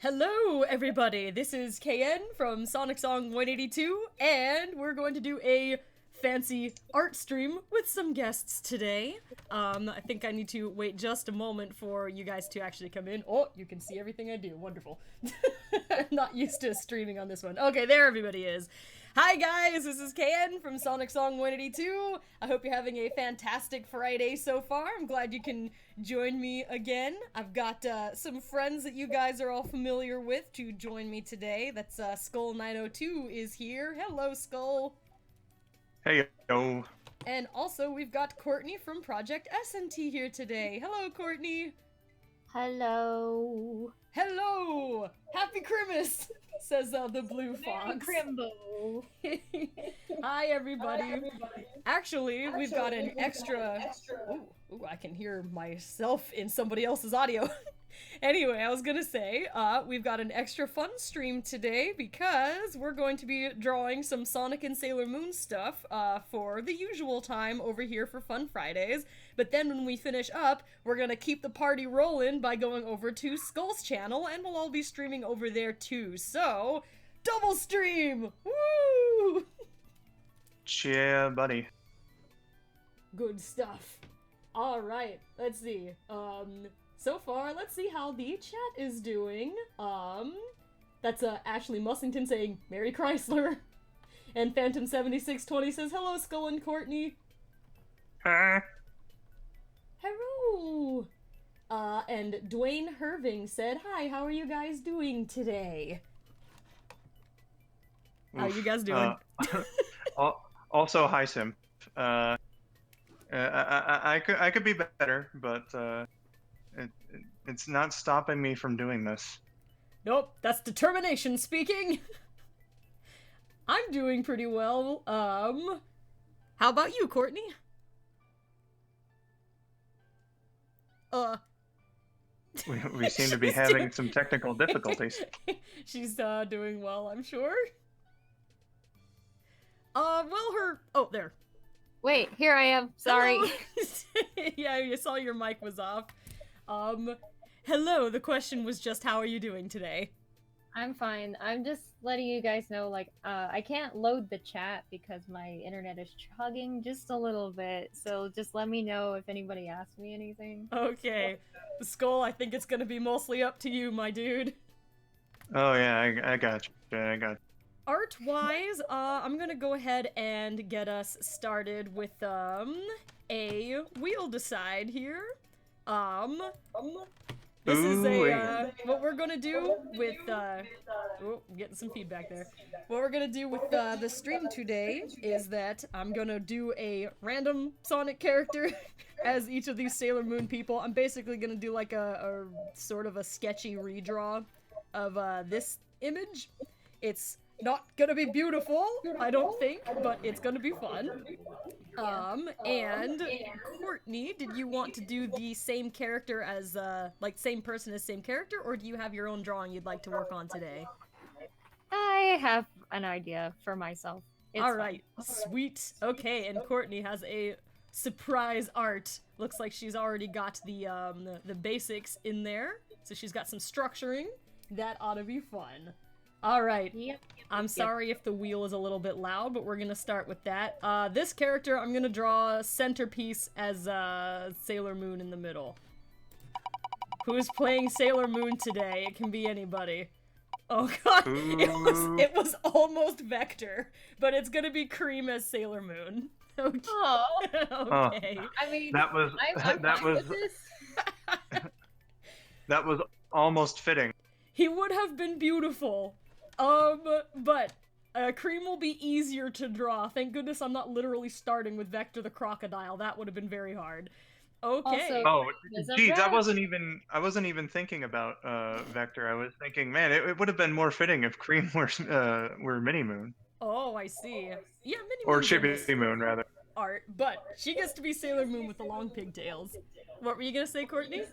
Hello, everybody. This is KN from Sonic Song 182, and we're going to do a fancy art stream with some guests today. I think I need to wait just a moment for you guys to actually come in. Oh, you can see everything I do. Wonderful. I'm not used to streaming on this one. Okay, there everybody is. Hi guys, this is KN from Sonic Song 182. I hope you're having a fantastic Friday so far. I'm glad you can join me again. I've got some friends that you guys are all familiar with to join me today. That's Skull902 is here. Hello, Skull. Hey, yo. And also we've got Courtney from ProjectSNT here today. Hello, Courtney. Hello. Hello. Happy Christmas, says the blue fox. Crimbo. Hi, everybody. Actually, we've got an extra... Ooh, I can hear myself in somebody else's audio. Anyway, I was gonna say, we've got an extra fun stream today because we're going to be drawing some Sonic and Sailor Moon stuff for the usual time over here for Fun Fridays. But then when we finish up, we're gonna keep the party rolling by going over to Skull's channel, and we'll all be streaming over there too. So, double stream! Woo! Yeah, buddy. Good stuff. Alright, let's see. So far, let's see how the chat is doing. That's Ashley Mussington saying, Merry Chrysler. And Phantom7620 says, hello, Skull and Courtney. Huh? Hello. And Dwayne Herving said, hi, how are you guys doing today? How are you guys doing? Also, hi, Sim. I could be better, but it's not stopping me from doing this. Nope, that's determination speaking. I'm doing pretty well. How about you, Courtney? We seem to be having some technical difficulties. She's doing well, I'm sure. Oh, there. Wait, here I am. Sorry. Yeah, you saw your mic was off. Hello, the question was just how are you doing today? I'm fine. I'm just letting you guys know, like, I can't load the chat because my internet is chugging just a little bit, so just let me know if anybody asks me anything. Okay. Skull, I think it's gonna be mostly up to you, my dude. Oh yeah, I got you. I got you. Art-wise, I'm gonna go ahead and get us started with, a wheel decide here. This is what we're gonna do with, oh, I'm getting some feedback there. What we're gonna do with, the stream today is that I'm gonna do a random Sonic character as each of these Sailor Moon people. I'm basically gonna do like a sort of a sketchy redraw of, this image. It's not gonna be beautiful, I don't think, but it's gonna be fun. And Courtney, did you want to do the same character as, like, same person as same character, or do you have your own drawing you'd like to work on today? I have an idea for myself. Alright, sweet. Okay, and Courtney has a surprise art. Looks like she's already got the basics in there, so she's got some structuring. That ought to be fun. Alright, Yep. I'm sorry if the wheel is a little bit loud, but we're gonna start with that. This character, I'm gonna draw centerpiece as Sailor Moon in the middle. Who's playing Sailor Moon today? It can be anybody. Oh god, it was almost Vector, but it's gonna be Cream as Sailor Moon. Okay. Oh. Okay. I mean, That was I'm that fine was with this. that was almost fitting. He would have been beautiful. But Cream will be easier to draw. Thank goodness I'm not literally starting with Vector the Crocodile. That would have been very hard. Okay. Also- Oh, There's a geez, I rat. wasn't even thinking about Vector. I was thinking, man, it would have been more fitting if Cream were Mini Moon Oh, I see. Yeah, Minnie or Moon's in Chibi this Moon rather. art, but she gets to be Sailor Moon with the long pigtails. What were you gonna say, Courtney?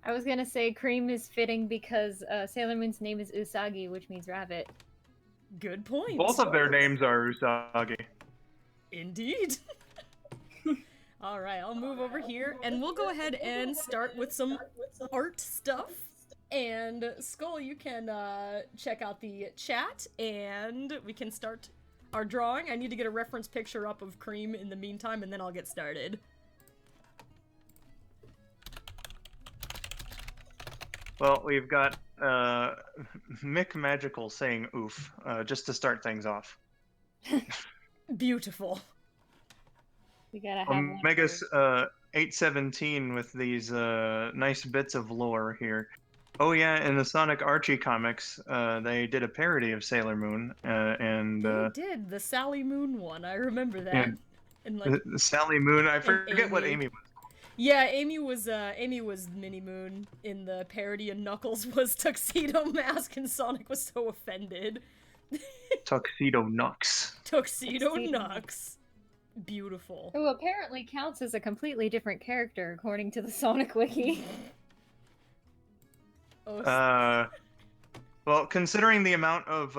I was gonna say Cream is fitting because Sailor Moon's name is Usagi, which means rabbit. Good point. Both of their names are Usagi. Indeed. Alright, I'll move over here, and we'll go ahead and start with some art stuff. And Skull, you can check out the chat, and we can start our drawing. I need to get a reference picture up of Cream in the meantime, and then I'll get started. Well, we've got Mick Magical saying oof, just to start things off. Beautiful. We gotta have one. Omega's 817 with these nice bits of lore here. Oh yeah, in the Sonic Archie comics, they did a parody of Sailor Moon, and They did the Sally Moon one. I remember that. And like Sally Moon. I forget what Amy was. Yeah, Amy was Mini Moon in the parody, and Knuckles was Tuxedo Mask, and Sonic was so offended. Tuxedo Nux. Tuxedo Nux. Beautiful. Who apparently counts as a completely different character according to the Sonic Wiki. Well, considering the amount of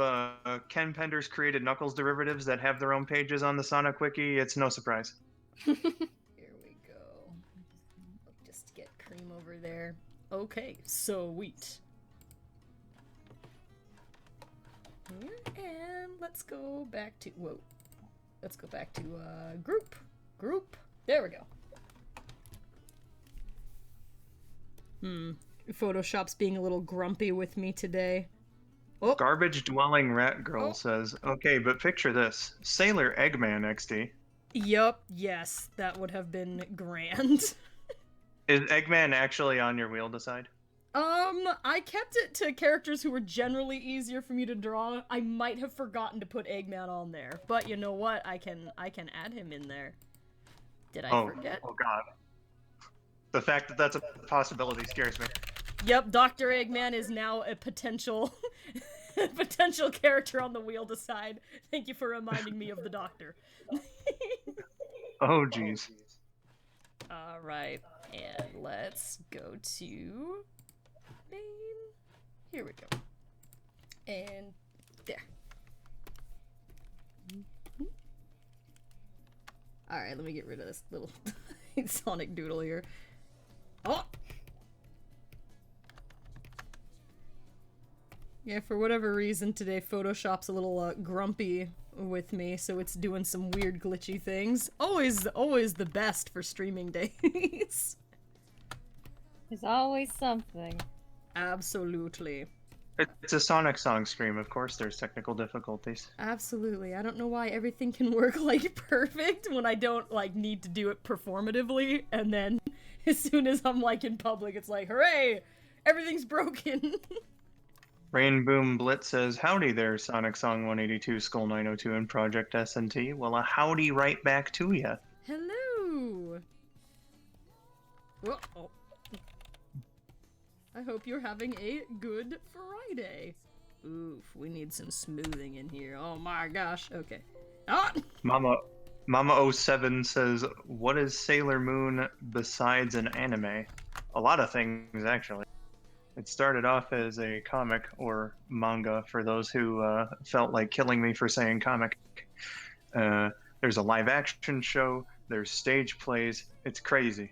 Ken Penders created Knuckles derivatives that have their own pages on the Sonic Wiki, it's no surprise. Here we go. Just get Cream over there. Okay, sweet. Here, and let's go back to, whoa. Let's go back to group. Group. There we go. Photoshop's being a little grumpy with me today. Oh. Garbage Dwelling Rat Girl says, okay, but picture this. Sailor Eggman XD. Yup, yes, that would have been grand. Is Eggman actually on your wheel to decide? I kept it to characters who were generally easier for me to draw. I might have forgotten to put Eggman on there, but you know what? I can add him in there. Did I forget? Oh god. The fact that that's a possibility scares me. Yep, Dr. Eggman is now a potential potential character on the wheel to decide. Thank you for reminding me of the doctor. Oh jeez. Alright, and let's go to main. Here we go. And there. Alright, let me get rid of this little Sonic doodle here. Oh! Yeah, for whatever reason today, Photoshop's a little grumpy with me, so it's doing some weird glitchy things. Always the best for streaming days. There's always something. Absolutely. It's a Sonic song stream, of course there's technical difficulties. Absolutely. I don't know why everything can work like perfect when I don't like need to do it performatively, and then as soon as I'm like in public it's like, hooray! Everything's broken. Rain Boom Blitz says, howdy there, Sonic Song 182, Skull902 and ProjectSNT. Well, a howdy right back to ya. Hello! Oh. I hope you're having a good Friday. Oof, we need some smoothing in here. Oh my gosh, okay. Ah! Mama07 says, what is Sailor Moon besides an anime? A lot of things, actually. It started off as a comic, or manga, for those who felt like killing me for saying comic. There's a live-action show, there's stage plays, it's crazy.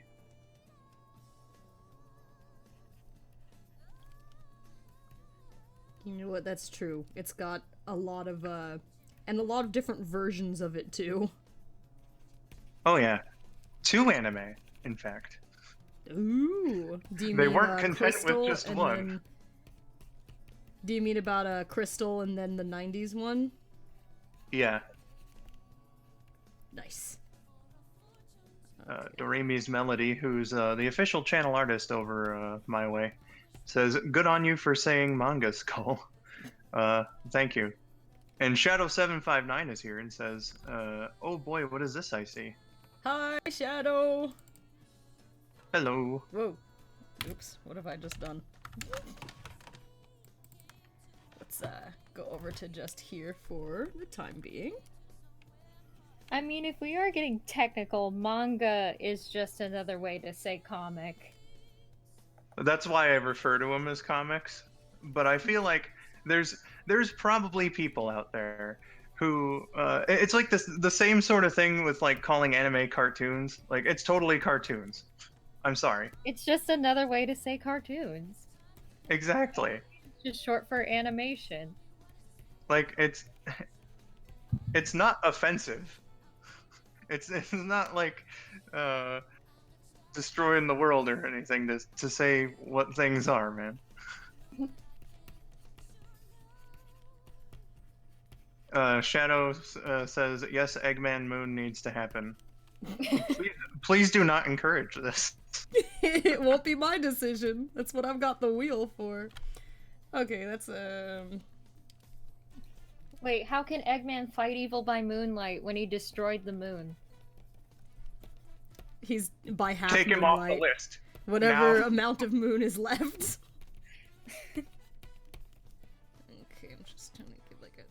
You know what, that's true. It's got a lot of, and a lot of different versions of it, too. Oh yeah. 2 anime, in fact. Ooh. Do you they mean, weren't content Crystal with just one. Then... Do you mean about Crystal and then the 90s one? Yeah. Nice. Doremi's Melody, who's the official channel artist over my way, says, good on you for saying manga, Skull. Thank you. And Shadow759 is here and says, oh boy, what is this I see? Hi, Shadow! Hello. Whoa. Oops, what have I just done? Let's go over to just here for the time being. I mean, if we are getting technical, manga is just another way to say comic. That's why I refer to them as comics. But I feel like there's probably people out there who it's like the same sort of thing with like calling anime cartoons. Like it's totally cartoons. I'm sorry. It's just another way to say cartoons. Exactly. Just short for animation. Like it's not offensive. It's not like uh destroying the world or anything to say what things are, man. Shadow says yes, Eggman Moon needs to happen. Please do not encourage this. It won't be my decision. That's what I've got the wheel for. Okay, that's Wait, how can Eggman fight evil by moonlight when he destroyed the moon? he's by half Take him off the moonlight. list. Whatever Now. amount of moon is left. Okay, I'm just trying to give like a.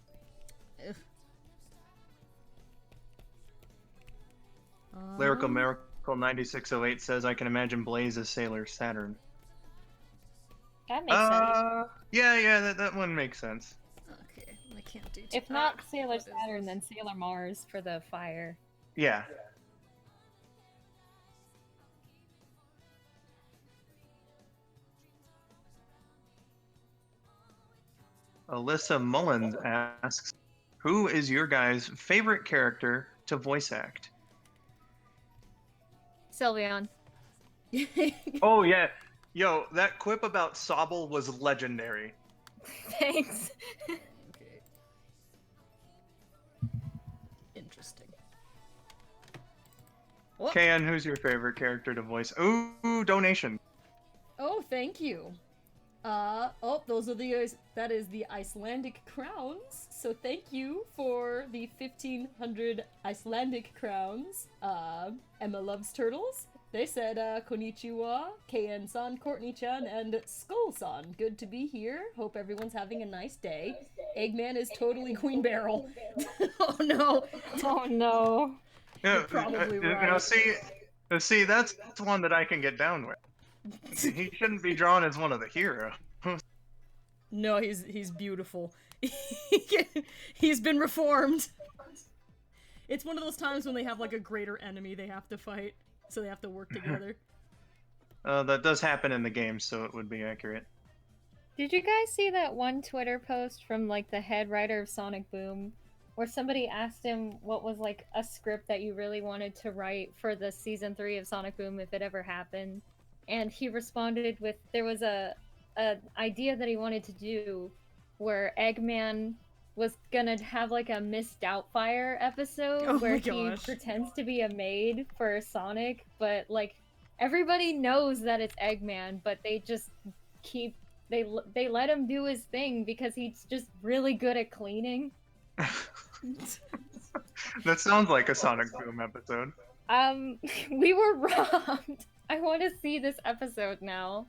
Lyrical Miracle 9608 says I can imagine Blaze as Sailor Saturn. That makes sense. Yeah, that one makes sense. Okay, I can't do. If not Sailor Saturn, then Sailor Mars for the fire. Yeah. Alyssa Mullins asks, who is your guys' favorite character to voice act? Sylveon. Oh, yeah. Yo, that quip about Sobble was legendary. Thanks. Okay. Interesting. Whoop. Kayan, who's your favorite character to voice? Ooh, donation. Oh, thank you. Oh, those are that is the Icelandic crowns. So thank you for the 1,500 Icelandic crowns. Emma loves turtles. They said, konnichiwa, KN-san, Courtney-chan, and Skull-san. Good to be here. Hope everyone's having a nice day. Eggman is totally Queen Barrel. Oh no. Oh no. Yeah, probably right. Now, see, that's one that I can get down with. He shouldn't be drawn as one of the heroes. No, he's beautiful. He's been reformed. It's one of those times when they have like a greater enemy they have to fight, so they have to work together. That does happen in the game, so it would be accurate. Did you guys see that one Twitter post from like the head writer of Sonic Boom, where somebody asked him what was like a script that you really wanted to write for the season 3 of Sonic Boom if it ever happened? And he responded with there was a idea that he wanted to do where Eggman was gonna have like a Miss Doubtfire episode where he pretends to be a maid for Sonic, but like everybody knows that it's Eggman, but they just they let him do his thing because he's just really good at cleaning. That sounds like a Sonic Boom episode. We were robbed. I want to see this episode now.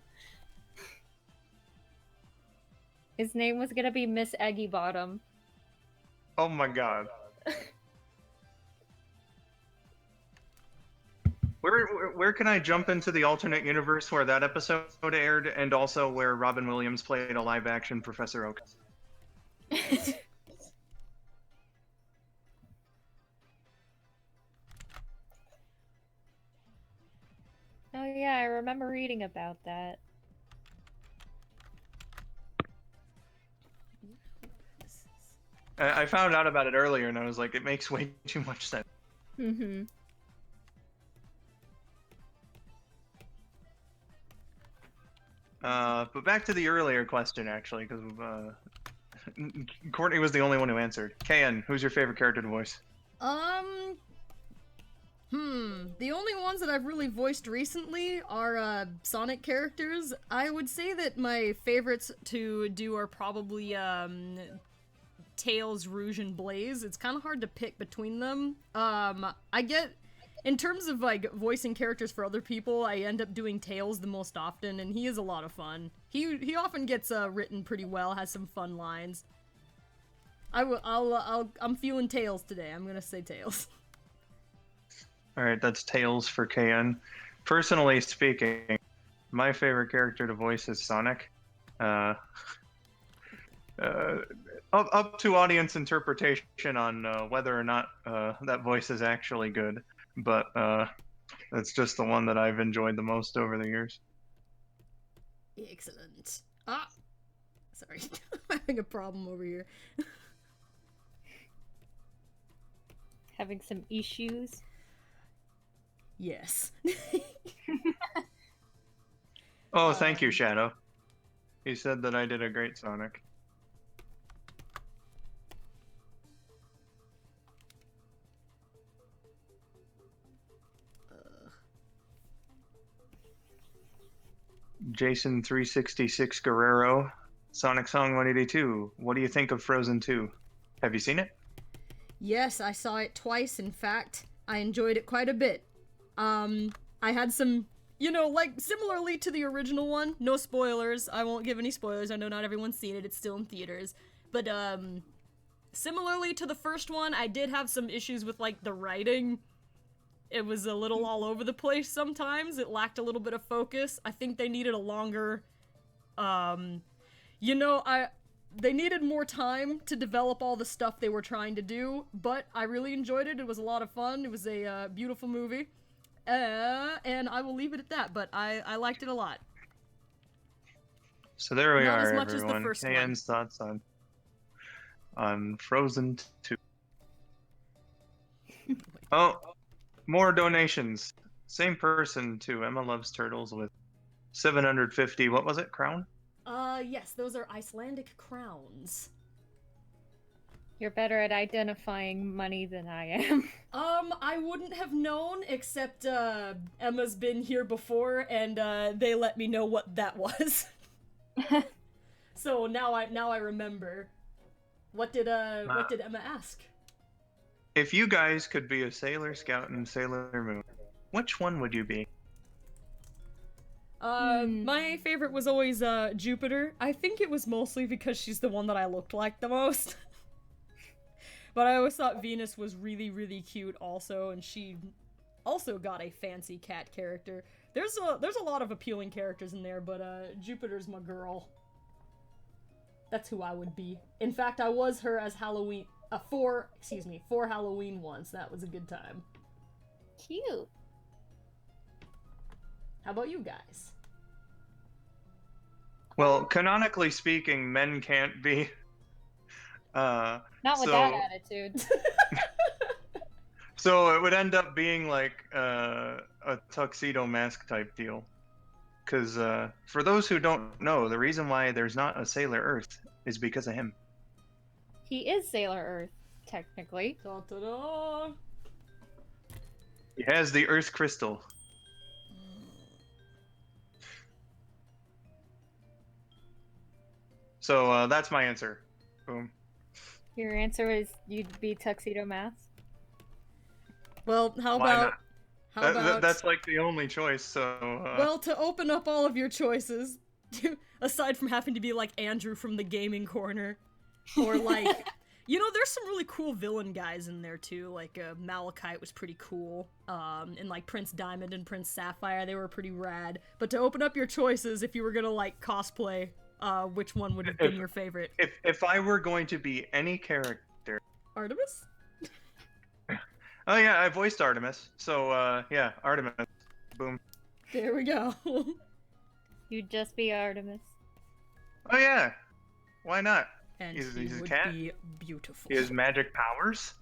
His name was gonna be Miss Eggy Bottom. Oh my god. Where can I jump into the alternate universe where that episode aired, and also where Robin Williams played a live-action Professor Oak? Oh yeah, I remember reading about that. I found out about it earlier, and I was like, it makes way too much sense. Mm-hmm. But back to the earlier question, actually, because Courtney was the only one who answered. Kayan, who's your favorite character to voice? The only ones that I've really voiced recently are Sonic characters. I would say that my favorites to do are probably Tails, Rouge, and Blaze. It's kind of hard to pick between them. In terms of like voicing characters for other people, I end up doing Tails the most often, and he is a lot of fun. He often gets written pretty well, has some fun lines. I'm feeling Tails today. I'm gonna say Tails. All right, that's Tails for Kayan. Personally speaking, my favorite character to voice is Sonic. Up to audience interpretation on whether or not that voice is actually good, but that's just the one that I've enjoyed the most over the years. Excellent. Ah! Sorry. I'm having a problem over here. Having some issues. Yes. Oh, thank you, Shadow. He said that I did a great Sonic. Jason366 Guerrero, Sonic Song 182. What do you think of Frozen 2? Have you seen it? Yes, I saw it twice, in fact. I enjoyed it quite a bit. I had some, like, similarly to the original one, no spoilers, I won't give any spoilers, I know not everyone's seen it, it's still in theaters, but, similarly to the first one, I did have some issues with, like, the writing. It was a little all over the place sometimes, it lacked a little bit of focus. I think they needed a longer, they needed more time to develop all the stuff they were trying to do, but I really enjoyed it. It was a lot of fun. It was a beautiful movie. And I will leave it at that, but I liked it a lot. So there we Not are, as much everyone. as the first one. KN's thoughts on Frozen 2. Oh, more donations. Same person to Emma Loves Turtles with 750, what was it, crown? Yes, those are Icelandic crowns. You're better at identifying money than I am. I wouldn't have known, except, Emma's been here before, and, they let me know what that was. So now I remember. What did Emma ask? If you guys could be a Sailor Scout and Sailor Moon, which one would you be? My favorite was always, Jupiter. I think it was mostly because she's the one that I looked like the most. But I always thought Venus was really, really cute also, and she also got a fancy cat character. There's a lot of appealing characters in there, but, Jupiter's my girl. That's who I would be. In fact, I was her as Halloween, for Halloween once. That was a good time. Cute. How about you guys? Well, canonically speaking, men can't be. Not with that attitude. So it would end up being like a tuxedo mask type deal. Because for those who don't know, the reason why there's not a Sailor Earth is because of him. He is Sailor Earth, technically. Da-da-da. He has the Earth Crystal. So that's my answer. Boom. Your answer is you'd be Tuxedo Mask? Well, how Why about... not? That's like the only choice, so... Well, to open up all of your choices, aside from having to be like Andrew from the Gaming Corner, or like... there's some really cool villain guys in there too, like Malachite was pretty cool, and like Prince Diamond and Prince Sapphire, they were pretty rad. But to open up your choices, if you were gonna like cosplay, which one would have been your favorite? If I were going to be any character... Artemis? Oh yeah, I voiced Artemis, so yeah, Artemis. Boom. There we go. You'd just be Artemis. Oh yeah, why not? And He's he a would cat. be beautiful. He has magic powers.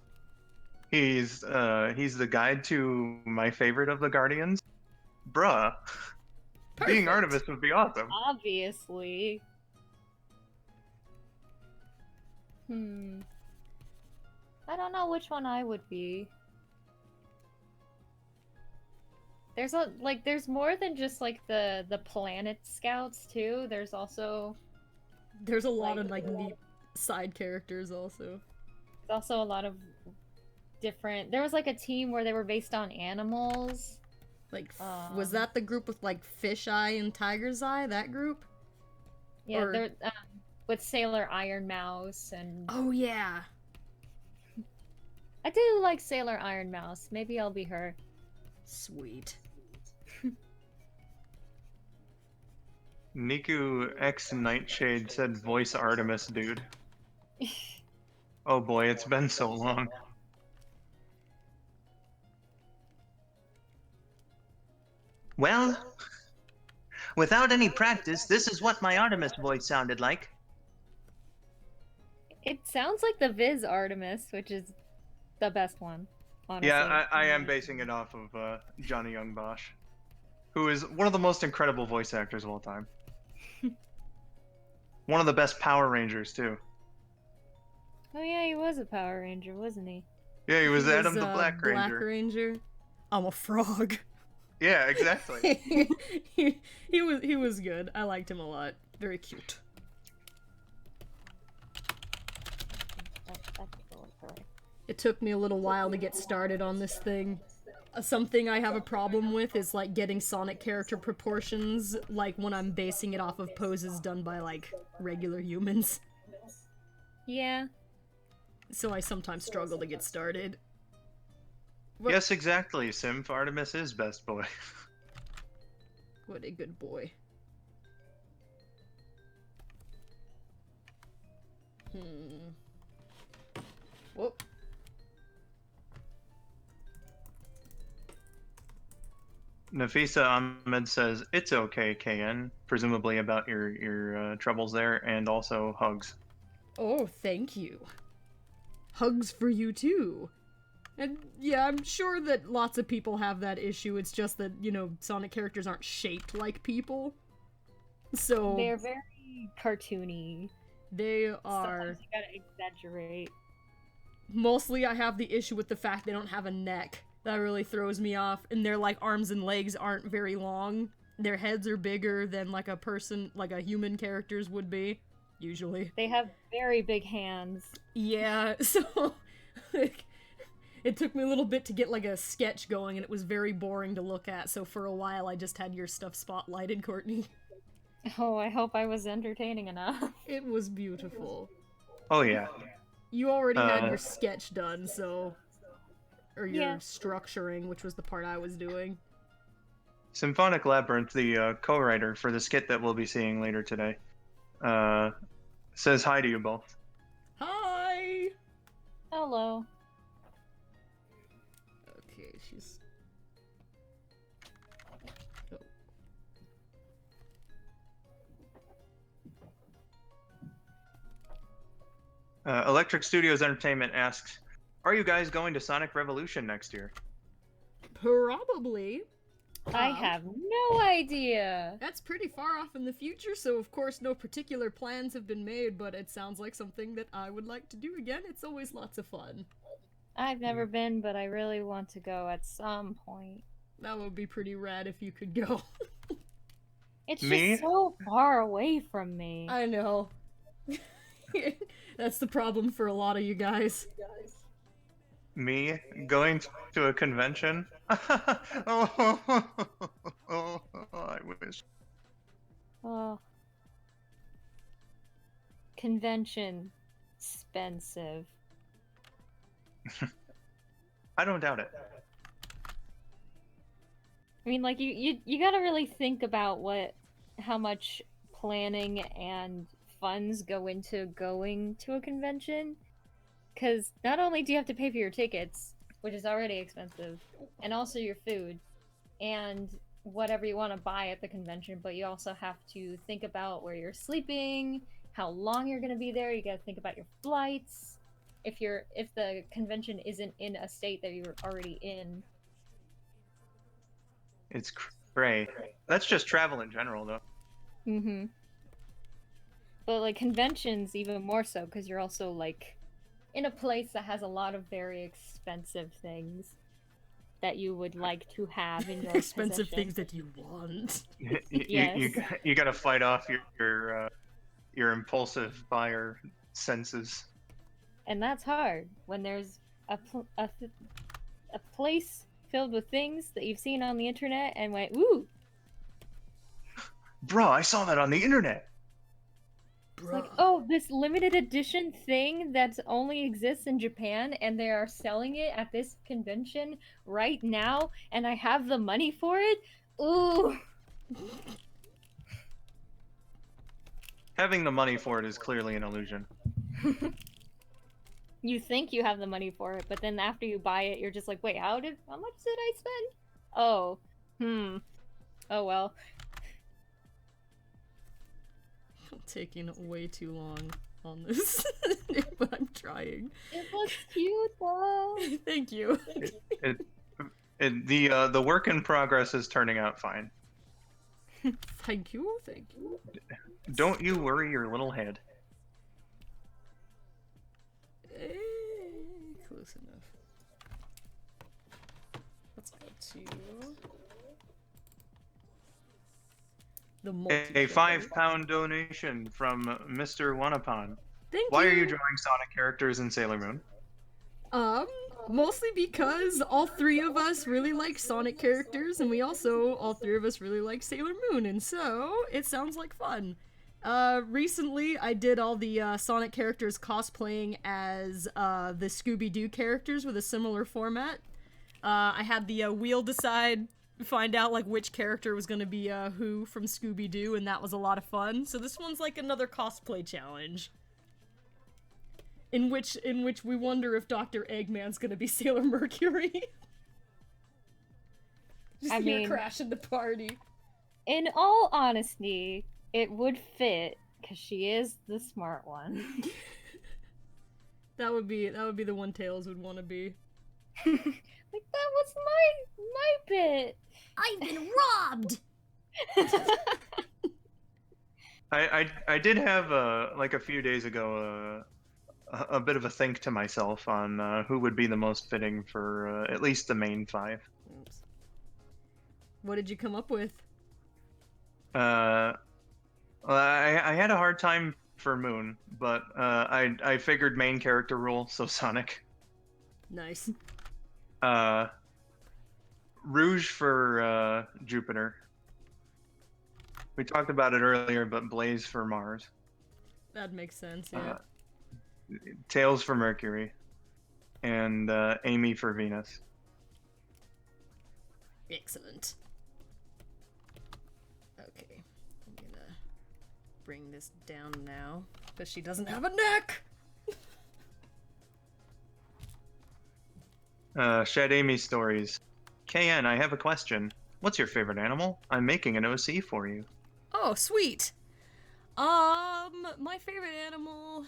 He's the guide to my favorite of the Guardians. Bruh. Being Perfect. Artemis would be awesome. Obviously. I don't know which one I would be. There's more than just like the planet scouts too. There's also There's a lot of like neat side characters also. there's also a lot of different. There was like a team where they were based on animals. Like, was that the group with like Fish Eye and Tiger's Eye? That group? Yeah, Or- they're with Sailor Iron Mouse and Oh yeah. I do like Sailor Iron Mouse. Maybe I'll be her. Sweet. Niku X Nightshade said voice Artemis, dude. Oh boy, it's been so long. Well, Without any practice, this is what my Artemis voice sounded like. It sounds like the Viz Artemis, which is the best one, honestly. Yeah, I am basing it off of Johnny Young Bosch, who is one of the most incredible voice actors of all time. One of the best Power Rangers, too. Oh yeah, he was a Power Ranger, wasn't he? Yeah, he was Adam the Black Ranger. Black Ranger. I'm a frog. Yeah, exactly. he was good. I liked him a lot. Very cute. It took me a little while to get started on this thing. Something I have a problem with is like getting Sonic character proportions, like when I'm basing it off of poses done by like regular humans. Yeah. So I sometimes struggle to get started. Yes, exactly. Symph Artemis is best boy. What a good boy. Whoop. Nafisa Ahmed says, "It's okay, KN," presumably about your troubles there, and also hugs. Oh, thank you. Hugs for you too. And yeah, I'm sure that lots of people have that issue. It's just that, you know, Sonic characters aren't shaped like people. So They're very cartoony. They are. Sometimes you gotta exaggerate. Mostly I have the issue with the fact they don't have a neck. That really throws me off. And their, like, arms and legs aren't very long. Their heads are bigger than, like, a person, like a human character's would be, usually. They have very big hands. Yeah, so, like, it took me a little bit to get, like, a sketch going, and it was very boring to look at, so for a while I just had your stuff spotlighted, Courtney. Oh, I hope I was entertaining enough. It was beautiful. Oh, yeah. You already had your sketch done, so... Or your Yeah. structuring, which was the part I was doing. Symphonic Labyrinth, the co-writer for the skit that we'll be seeing later today, says hi to you both. Hi! Hello. Okay, she's... Oh. Electric Studios Entertainment asks, "Are you guys going to Sonic Revolution next year?" Probably. I have no idea. That's pretty far off in the future, so of course no particular plans have been made, but it sounds like something that I would like to do again. It's always lots of fun. I've never been, but I really want to go at some point. That would be pretty rad if you could go. It's Me? just so far away from me. I know. That's the problem for a lot of you guys. Me going to a convention? Oh, I wish. Oh. Convention. Expensive. I don't doubt it. I mean, like, you gotta really think about how much planning and funds go into going to a convention. Because not only do you have to pay for your tickets, which is already expensive, and also your food, and whatever you want to buy at the convention, but you also have to think about where you're sleeping, how long you're going to be there, you got to think about your flights, if the convention isn't in a state that you're already in. It's cray. That's just travel in general, though. Mm-hmm. But, like, conventions even more so, because you're also, like, in a place that has a lot of very expensive things that you would like to have in your Expensive possession. things that you want. Yes. You gotta fight off your impulsive buyer senses. And that's hard when there's a place filled with things that you've seen on the internet and went, ooh! Bro, I saw that on the internet! It's like, oh, this limited edition thing that only exists in Japan, and they are selling it at this convention right now, and I have the money for it? Ooh! Having the money for it is clearly an illusion. You think you have the money for it, but then after you buy it, you're just like, wait, how much did I spend? Oh. Oh well. taking way too long on this, but I'm trying. It looks cute though. Thank you. The work in progress is turning out fine. Thank you. Thank you. Don't you worry your little head. Close enough. Let's go to the A £5 donation from Mr. Wanapon. Thank Why you. are you drawing Sonic characters in Sailor Moon? Mostly because all three of us really like Sonic characters, and we also, all three of us really like Sailor Moon, and so it sounds like fun. Recently I did all the Sonic characters cosplaying as the Scooby-Doo characters with a similar format. I had the wheel decide, find out like which character was gonna be who from Scooby-Doo, and that was a lot of fun. So this one's like another cosplay challenge. In which we wonder if Dr. Eggman's gonna be Sailor Mercury. Just here crashing the party. In all honesty, it would fit because she is the smart one. that would be the one Tails would want to be. Like that was my bit. I've been robbed. I did have like a few days ago a bit of a think to myself on who would be the most fitting for at least the main 5. Oops. What did you come up with? I had a hard time for Moon, but I figured main character rule, so Sonic. Nice. Rouge for Jupiter. We talked about it earlier, but Blaze for Mars. That makes sense, yeah. Tails for Mercury. And Amy for Venus. Excellent. Okay, I'm gonna bring this down now, because she doesn't have a neck! Shed Amy stories. KN, I have a question. What's your favorite animal? I'm making an OC for you. Oh, sweet! My favorite animal...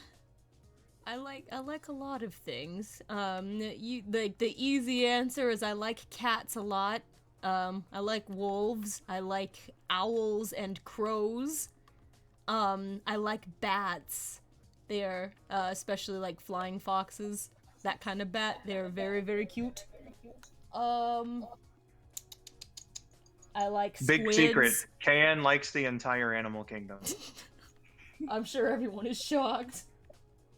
I like a lot of things. The easy answer is I like cats a lot. I like wolves. I like owls and crows. I like bats. They're especially like flying foxes. That kind of bat. They're very, very cute. I like squids. Big secret. KN likes the entire animal kingdom. I'm sure everyone is shocked.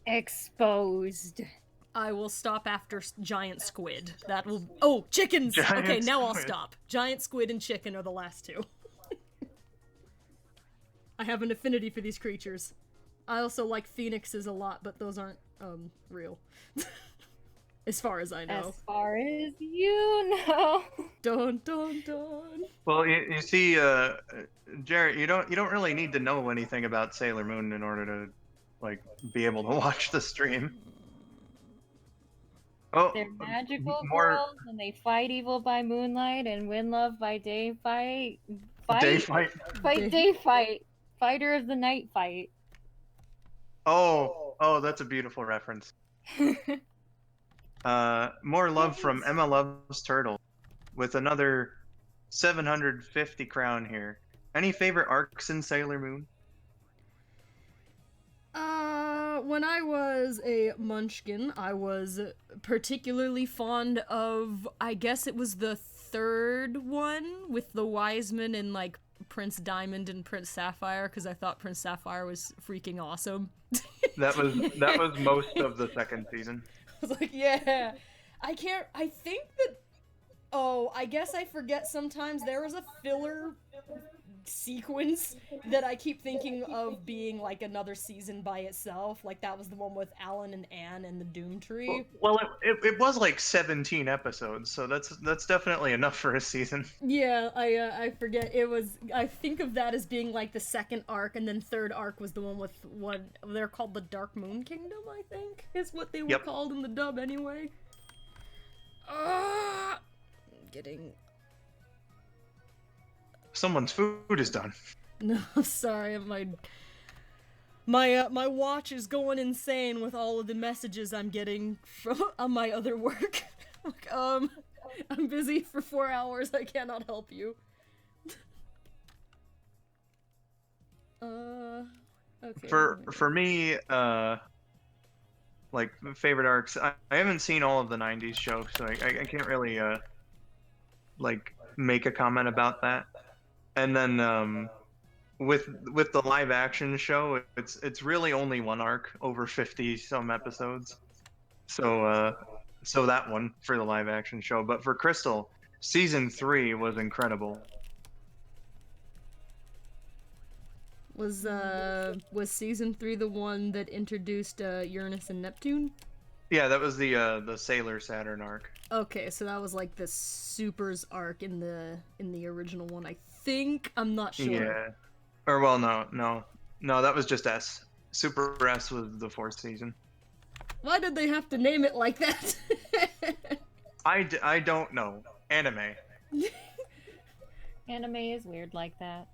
Exposed. I will stop after giant squid. That will... Oh, chickens! Giant okay, now I'll squid. stop. Giant squid and chicken are the last two. I have an affinity for these creatures. I also like phoenixes a lot, but those aren't, real. As far as I know. As far as you know. Dun dun dun. Well, you see, Jarrett, you don't really need to know anything about Sailor Moon in order to, like, be able to watch the stream. Oh, They're magical more girls, and they fight evil by moonlight and win love by day fight. day fight. Day fight. Fighter of the night fight. Oh, that's a beautiful reference. More love from Emma Loves Turtle, with another 750 crown here. Any favorite arcs in Sailor Moon? When I was a munchkin, I was particularly fond of, I guess it was the third one, with the Wiseman and, like, Prince Diamond and Prince Sapphire, because I thought Prince Sapphire was freaking awesome. That was most of the second season. I was like, yeah. I think that... Oh, I guess I forget sometimes there was a filler sequence that I keep thinking of being like another season by itself. Like that was the one with Alan and Anne and the Doom Tree. Well, it was like 17 episodes, so that's definitely enough for a season. Yeah, I forget. It was, I think of that as being like the second arc, and then third arc was the one with what they're called, the Dark Moon Kingdom, I think is what they were called in the dub anyway. Getting... Someone's food is done. No, sorry, My watch is going insane with all of the messages I'm getting from on my other work. Like, I'm busy for 4 hours. I cannot help you. Okay. For me, like favorite arcs, I haven't seen all of the '90s show, so I can't really like make a comment about that. And then with the live action show, it's really only one arc over 50 some episodes. So so that one for the live action show, but for Crystal, season 3 was incredible. Was season 3 the one that introduced Uranus and Neptune? Yeah, that was the Sailor Saturn arc. Okay, so that was like the Supers arc in the original one, I think. I'm not sure. Yeah. Or well, no, that was just S. Super S was the 4th season. Why did they have to name it like that? I don't know. Anime. Anime is weird like that.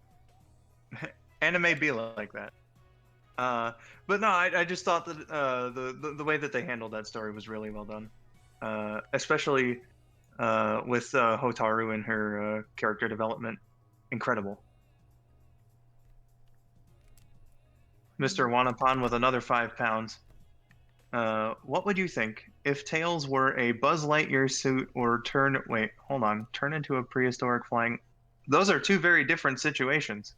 Anime be like that. But no, I just thought that the way that they handled that story was really well done. Especially with Hotaru and her character development. Incredible. Mr. Wanapan with another 5 pounds. What would you think if Tails were a Buzz Lightyear suit or turn into a prehistoric flying? Those are two very different situations.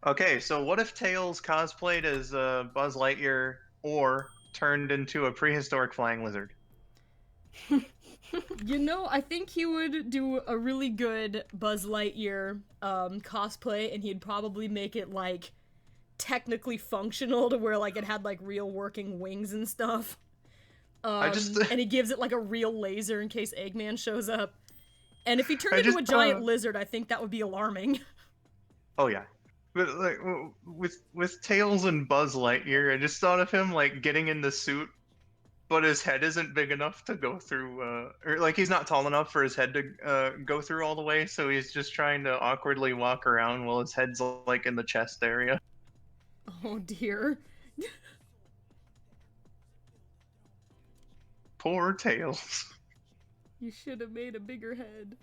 Okay, so what if Tails cosplayed as Buzz Lightyear or turned into a prehistoric flying lizard? You know, I think he would do a really good Buzz Lightyear cosplay, and he'd probably make it like technically functional to where like it had like real working wings and stuff. And he gives it like a real laser in case Eggman shows up. And if he turned into a giant lizard, I think that would be alarming. Oh yeah. But like with Tails and Buzz Lightyear, I just thought of him like getting in the suit, but his head isn't big enough to go through, or like he's not tall enough for his head to go through all the way, so he's just trying to awkwardly walk around while his head's like in the chest area. Oh dear. Poor Tails. You should have made a bigger head.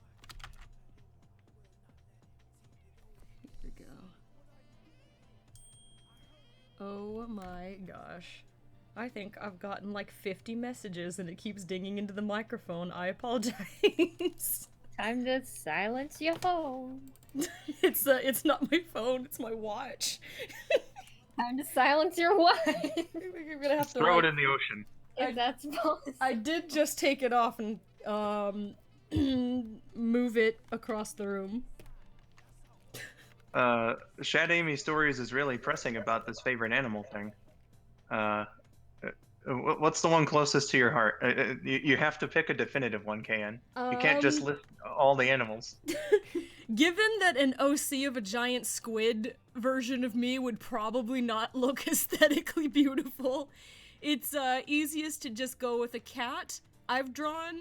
Here we go. Oh my gosh. I think I've gotten like 50 messages and it keeps dinging into the microphone. I apologize. Time to silence your phone. It's not my phone, it's my watch. Time to silence your watch. You're gonna have to throw it in the ocean. If that's possible. I did just take it off and move it across the room. Shad Amy Stories is really pressing about this favorite animal thing. What's the one closest to your heart? You have to pick a definitive one, KN. You can't just list all the animals. Given that an OC of a giant squid version of me would probably not look aesthetically beautiful, it's easiest to just go with a cat. I've drawn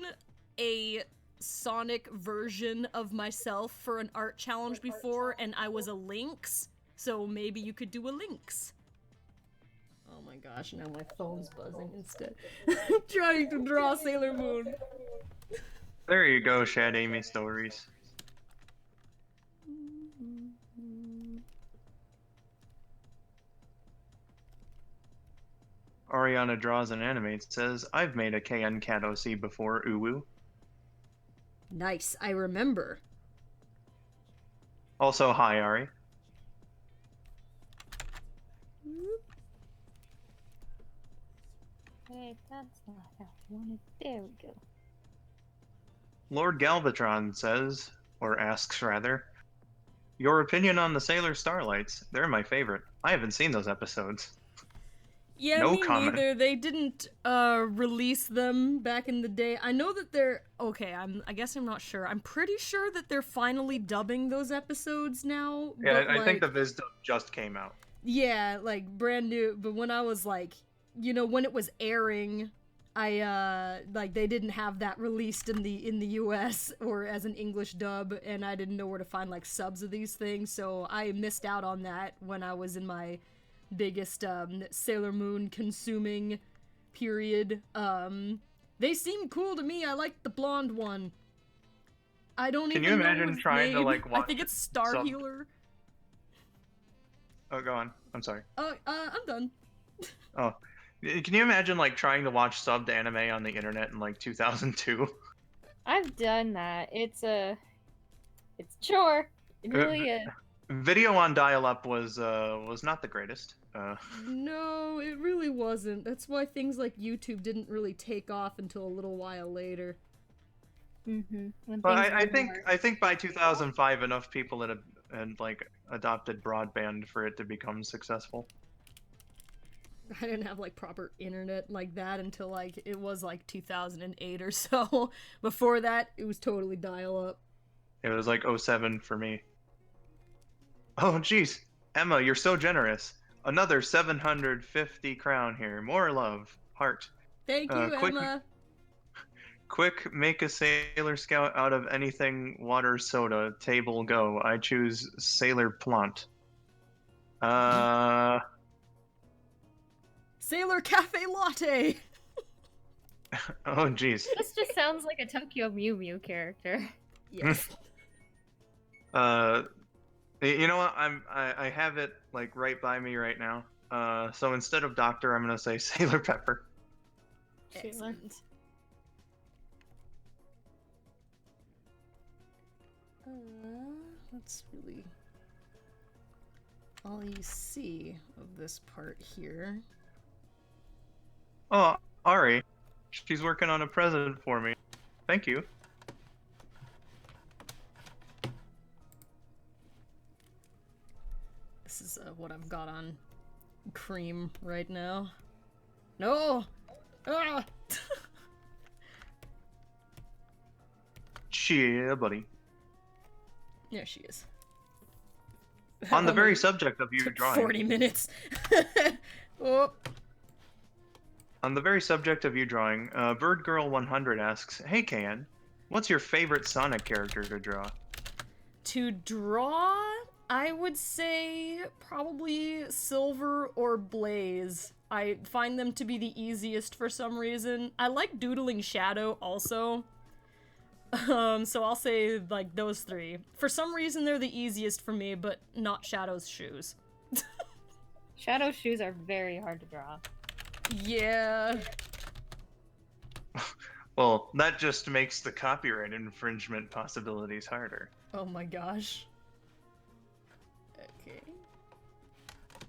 a Sonic version of myself for an art challenge before, and I was a lynx, so maybe you could do a lynx. Oh my gosh, now my phone's buzzing instead. I'm trying to draw Sailor Moon. There you go, Shad Amy Stories. Ariana Draws and Animates says, I've made a KN Cat OC before, uwu. Nice, I remember. Also, hi, Ari. Wait, that's not how I wanted. There we go. Lord Galvatron says, or asks rather, your opinion on the Sailor Starlights? They're my favorite. I haven't seen those episodes. Yeah, no me comment. neither. They didn't release them back in the day. I know that they're okay. I guess I'm not sure. I'm pretty sure that they're finally dubbing those episodes now. Yeah, but, I think the Viz dub just came out. Yeah, like brand new. But when I was like, you know, when it was airing, like they didn't have that released in the US or as an English dub, and I didn't know where to find like subs of these things, so I missed out on that when I was in my biggest Sailor Moon consuming period. They seem cool to me. I like the blonde one. I don't Can even you know imagine his trying to name. like watch I think it's Star sub- Healer. Oh, go on. I'm sorry. I'm done. Oh, can you imagine like trying to watch subbed anime on the internet in like 2002? I've done that. It's a chore. It really is. Video on dial-up was not the greatest. No, it really wasn't. That's why things like YouTube didn't really take off until a little while later. Mm-hmm. But I think by 2005 enough people had like adopted broadband for it to become successful. I didn't have like proper internet like that until like it was like 2008 or so. Before that, it was totally dial-up. It was like '07 for me. Oh jeez, Emma, you're so generous. Another 750 crown here. More love. Heart. Thank you, Quick, Emma. quick, make a Sailor Scout out of anything water soda. Table go. I choose Sailor Plant. Sailor Cafe Latte. Oh jeez. This just sounds like a Tokyo Mew Mew character. Yes. You know what? I have it like right by me right now. So instead of Doctor, I'm gonna say Sailor Pepper. Excellent. That's really all you see of this part here. Oh, Ari, she's working on a present for me. Thank you. This is what I've got on Cream right now. No! Ah! Yeah, buddy. There she is. On the very Only subject of you took drawing. 40 minutes. Oh. On the very subject of you drawing, Bird Girl 100 asks, "Hey Can, what's your favorite Sonic character to draw?" To draw, I would say probably Silver or Blaze. I find them to be the easiest for some reason. I like doodling Shadow also. So I'll say like those three. For some reason they're the easiest for me, but not Shadow's shoes. Shadow's shoes are very hard to draw. Yeah. Well, that just makes the copyright infringement possibilities harder. Oh my gosh. Okay.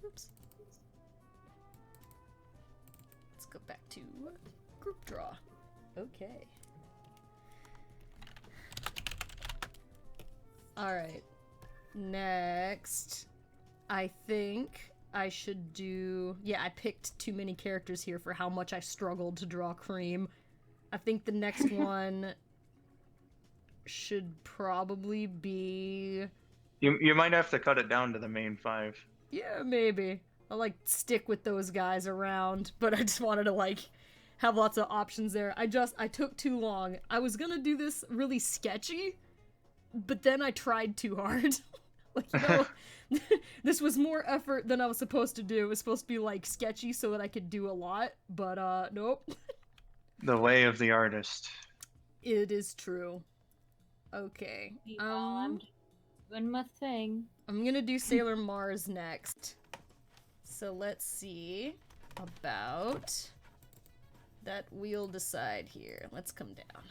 Oops. Let's go back to group draw. Okay. Alright. Next, I think I should do... Yeah, I picked too many characters here for how much I struggled to draw Cream. I think the next one should probably be... You might have to cut it down to the main 5. Yeah, maybe. I'll, like, stick with those guys around, but I just wanted to, like, have lots of options there. I took too long. I was gonna do this really sketchy, but then I tried too hard. Like, you know, this was more effort than I was supposed to do. It was supposed to be, like, sketchy so that I could do a lot, but, nope. The way of the artist. It is true. Okay. I'm doing my thing. I'm gonna do Sailor Mars next. So let's see about that wheel decide here. Let's come down.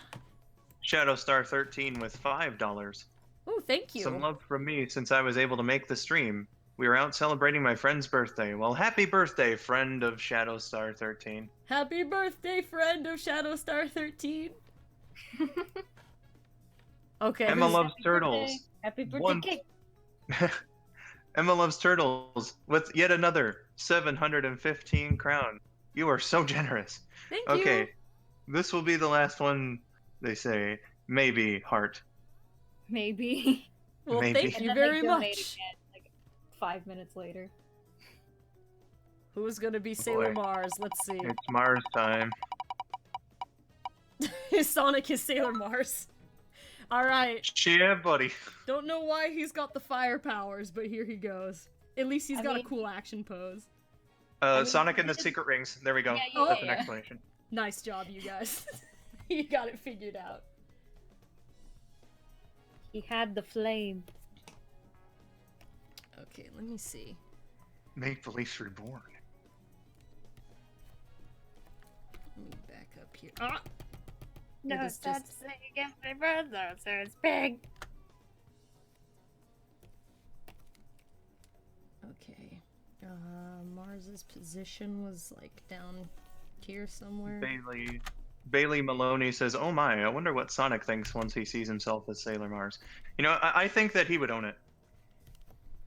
Shadowstar 13 with $5. Oh, thank you. Some love from me since I was able to make the stream. We were out celebrating my friend's birthday. Well, happy birthday, friend of Shadowstar 13. Happy birthday, friend of Shadowstar 13. Okay. Emma loves Happy turtles. birthday. Happy birthday One- cake. Emma loves turtles with yet another 715 crown. You are so generous. Thank Okay, you. this will be the last one, they say. Maybe, heart. Maybe. Well, Maybe. thank And you then very they donate much. again, like 5 minutes later. Who's gonna be Sailor Boy. Mars? Let's see. It's Mars time. Sonic is Sailor Mars. Alright. Yeah, buddy. Don't know why he's got the fire powers, but here he goes. At least he's got a cool action pose. Sonic and the Secret Rings. There we go. That's an explanation. Nice job, you guys. You got it figured out. He had the flame. Okay, let me see. Make Belief Reborn. Let me back up here. Ah! No, It is stop just- saying again, my brother, so it's big. Okay. Mars's position was like down here somewhere. Bailey Maloney says, "Oh my, I wonder what Sonic thinks once he sees himself as Sailor Mars." You know, I think that he would own it.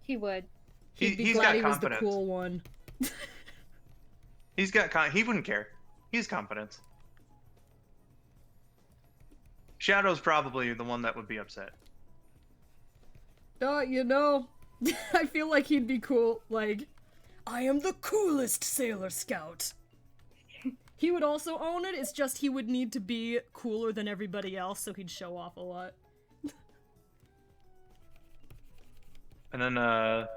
He would. He'd be He's glad got he was the confidence. cool one. He wouldn't care. He's confidence. Shadow's probably the one that would be upset. You know, I feel like he'd be cool. Like, I am the coolest Sailor Scout. He would also own it, it's just he would need to be cooler than everybody else, so he'd show off a lot. And then,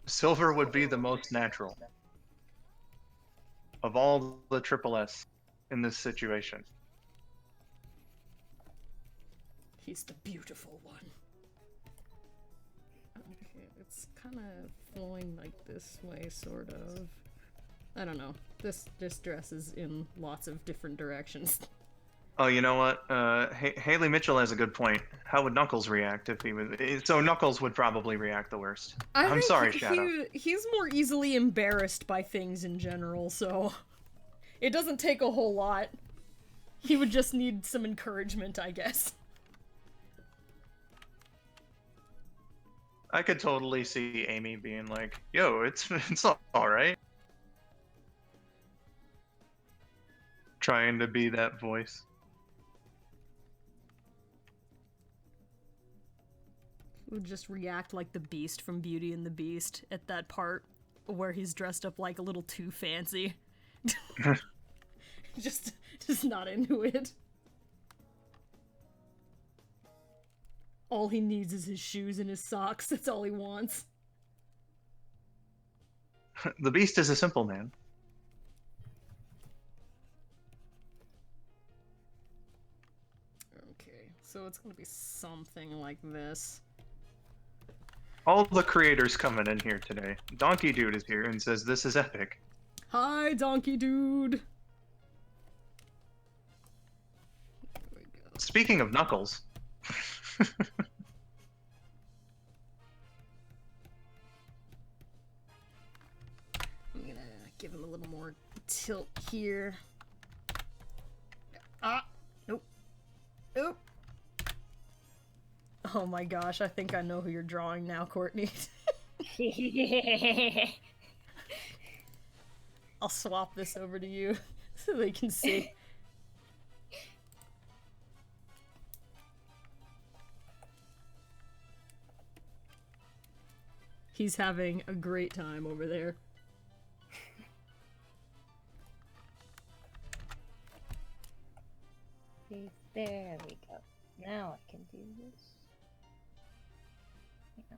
Silver would be the most natural of all the Triple S in this situation. He's the beautiful one. Okay, it's kind of flowing like this way, sort of. I don't know. This dress is in lots of different directions. Oh, you know what? Haley Mitchell has a good point. How would Knuckles react if he was... So Knuckles would probably react the worst. I'm sorry, Shadow. He's more easily embarrassed by things in general, so... It doesn't take a whole lot. He would just need some encouragement, I guess. I could totally see Amy being like, "Yo, it's all right." Trying to be that voice. He would just react like the Beast from Beauty and the Beast at that part where he's dressed up like a little too fancy. just not into it. All he needs is his shoes and his socks. That's all he wants. The Beast is a simple man. Okay, so it's gonna be something like this. All the creators coming in here today. Donkey Dude is here and says this is epic. Hi, Donkey Dude! There we go. Speaking of Knuckles. I'm gonna give him a little more tilt here. Ah! Nope. Nope. Oh my gosh, I think I know who you're drawing now, Courtney. I'll swap this over to you so they can see. He's having a great time over there. There we go. Now I can do this. Yeah.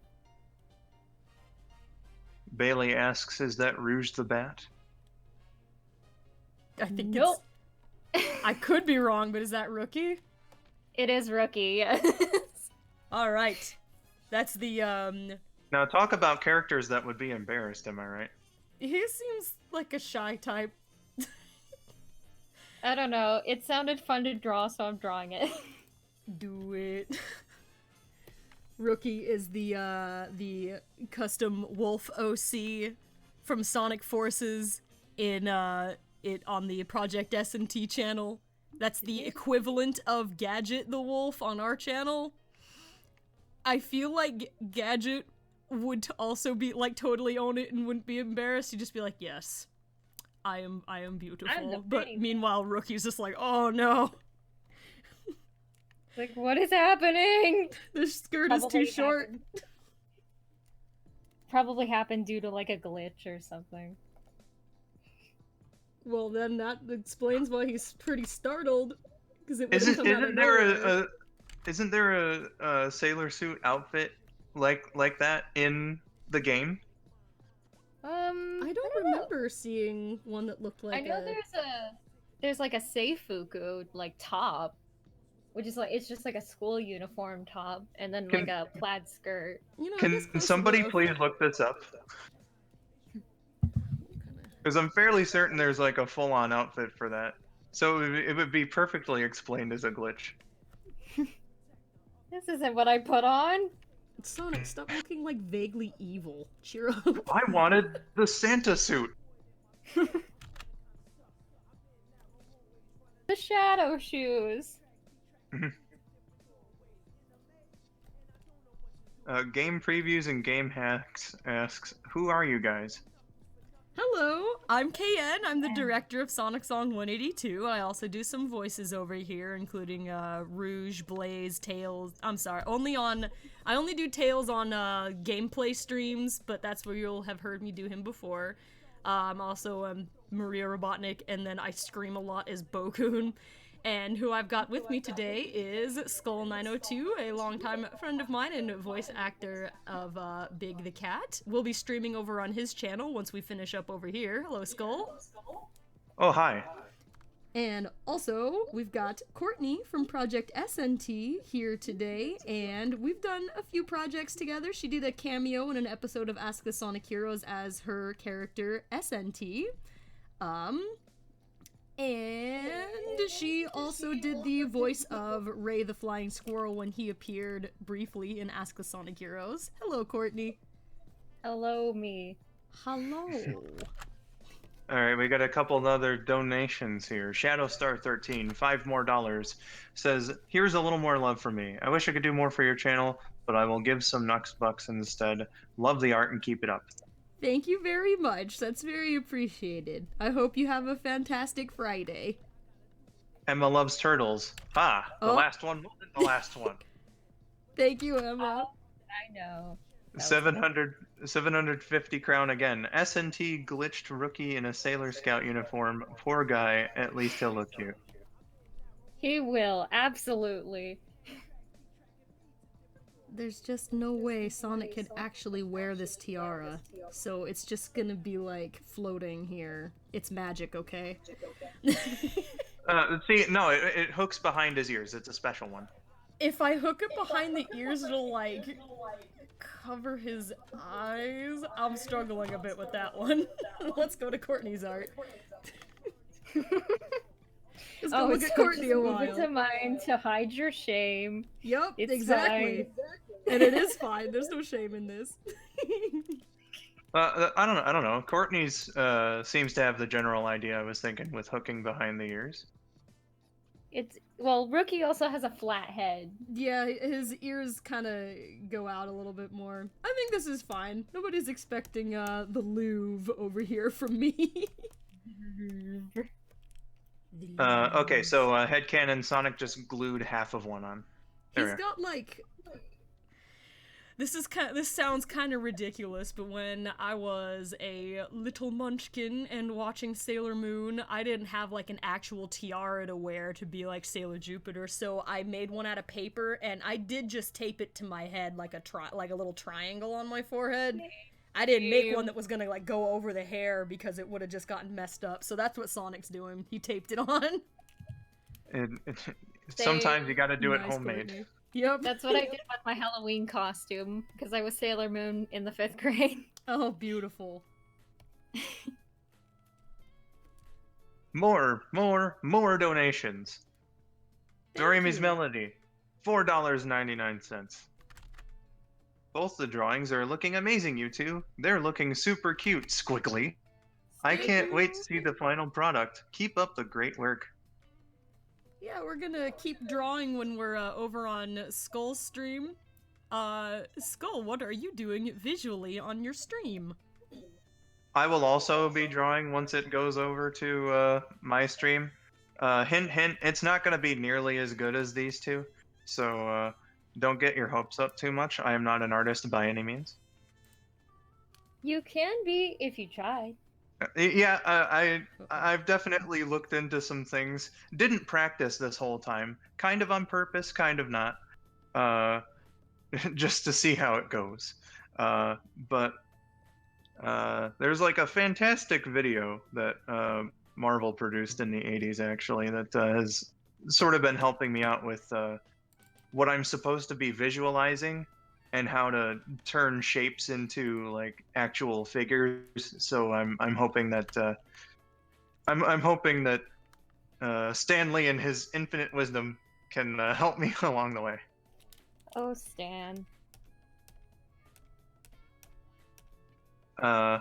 Bailey asks, "Is that Rouge the Bat?" I think Nope. I could be wrong, but is that Rookie? It is Rookie, yes. Alright. That's the, Now talk about characters that would be embarrassed, am I right? he seems like a shy type. I don't know. It sounded fun to draw, so I'm drawing it. Do it. Rookie is the custom wolf OC from Sonic Forces in it on the ProjectSNT channel. That's the equivalent of Gadget the Wolf on our channel. I feel like Gadget would also be like totally own it and wouldn't be embarrassed. He'd just be like, "Yes, I am beautiful." But meanwhile, Rookie's just like, "Oh no." Like, what is happening? This skirt is too short. Probably happened due to like a glitch or something. Well, then that explains why he's pretty startled, because it wouldn't Isn't come out of isn't there nowhere. isn't there a sailor suit outfit like that in the game? I I don't don't know. remember seeing one that looked I like know a. there's like a seifuku like top, which is like it's just like a school uniform top, and then like Can a plaid skirt. You know, I guess can close somebody enough. please look this up? Because I'm fairly certain there's like a full-on outfit for that. So it would be perfectly explained as a glitch. This isn't what I put on. Sonic, stop looking like vaguely evil. Cheer up. I wanted the Santa suit. The shadow shoes. Game Previews and Game Hacks asks, "Who are you guys?" Hello, I'm KN. I'm the director of Sonic Song 182. I also do some voices over here, including Rouge, Blaze, Tails. I'm sorry, I only do Tails on gameplay streams, but that's where you'll have heard me do him before. I'm also Maria Robotnik, and then I scream a lot as Bokun. And who I've got with me today is Skull902, a longtime friend of mine and voice actor of Big the Cat. We'll be streaming over on his channel once we finish up over here. Hello, Skull. Oh, hi. And also, we've got Courtney from ProjectSNT here today, and we've done a few projects together. She did a cameo in an episode of Ask the Sonic Heroes as her character, SNT. And she also did the voice of Ray the Flying Squirrel when he appeared briefly in Ask the Sonic Heroes. Hello, Courtney. Hello, me. Hello. All right, we got a couple of other donations here. Shadowstar13, $5 more, says, "Here's a little more love from me. I wish I could do more for your channel, but I will give some Nux bucks instead. Love the art and keep it up." Thank you very much. That's very appreciated. I hope you have a fantastic Friday. Emma loves turtles. The Oh. last one wasn't the last one. Thank you, Emma. I know. 750 crown again. SNT glitched rookie in a Sailor Scout uniform. Poor guy. At least he'll look cute. He will, absolutely. There's just no way Sonic could actually wear this tiara, so it's just gonna be like floating here. It's magic, okay? See, no, it hooks behind his ears. It's a special one. If I hook it behind the ears, it'll like cover his eyes. I'm struggling a bit with that one. Let's go to Courtney's art. Just go look at Courtney a while. Move it to mine to hide your shame. Yep, It's exactly. And it is fine. There's no shame in this. I don't know. Courtney's seems to have the general idea I was thinking with hooking behind the ears. Well, Rookie also has a flat head. Yeah, his ears kind of go out a little bit more. I think this is fine. Nobody's expecting the Louvre over here from me. Okay, so headcanon Sonic just glued half of one on. He's got like... This sounds kind of ridiculous, but when I was a little munchkin and watching Sailor Moon, I didn't have like an actual tiara to wear to be like Sailor Jupiter, so I made one out of paper, and I did just tape it to my head like a little triangle on my forehead. I didn't make one that was gonna like go over the hair because it would have just gotten messed up. So that's what Sonic's doing. He taped it on. Sometimes you gotta do it homemade. Courtney. Yep. That's what I did with my Halloween costume, because I was Sailor Moon in the 5th grade. Oh, beautiful. More donations. Doremi's Melody, $4.99. Both the drawings are looking amazing, you two. They're looking super cute, squiggly. I can't wait to see the final product. Keep up the great work. Yeah, we're gonna keep drawing when we're over on Skull's stream. Skull, what are you doing visually on your stream? I will also be drawing once it goes over to my stream. Hint, hint, it's not going to be nearly as good as these two, so don't get your hopes up too much. I am not an artist by any means. You can be if you try. Yeah, I've definitely looked into some things. Didn't practice this whole time. Kind of on purpose, kind of not. Uh, just to see how it goes. But there's like a fantastic video that Marvel produced in the 80s, actually, that has sort of been helping me out with what I'm supposed to be visualizing and how to turn shapes into like actual figures. So I'm hoping that I'm hoping that Stan Lee and his infinite wisdom can help me along the way. Oh, Stan. Uh,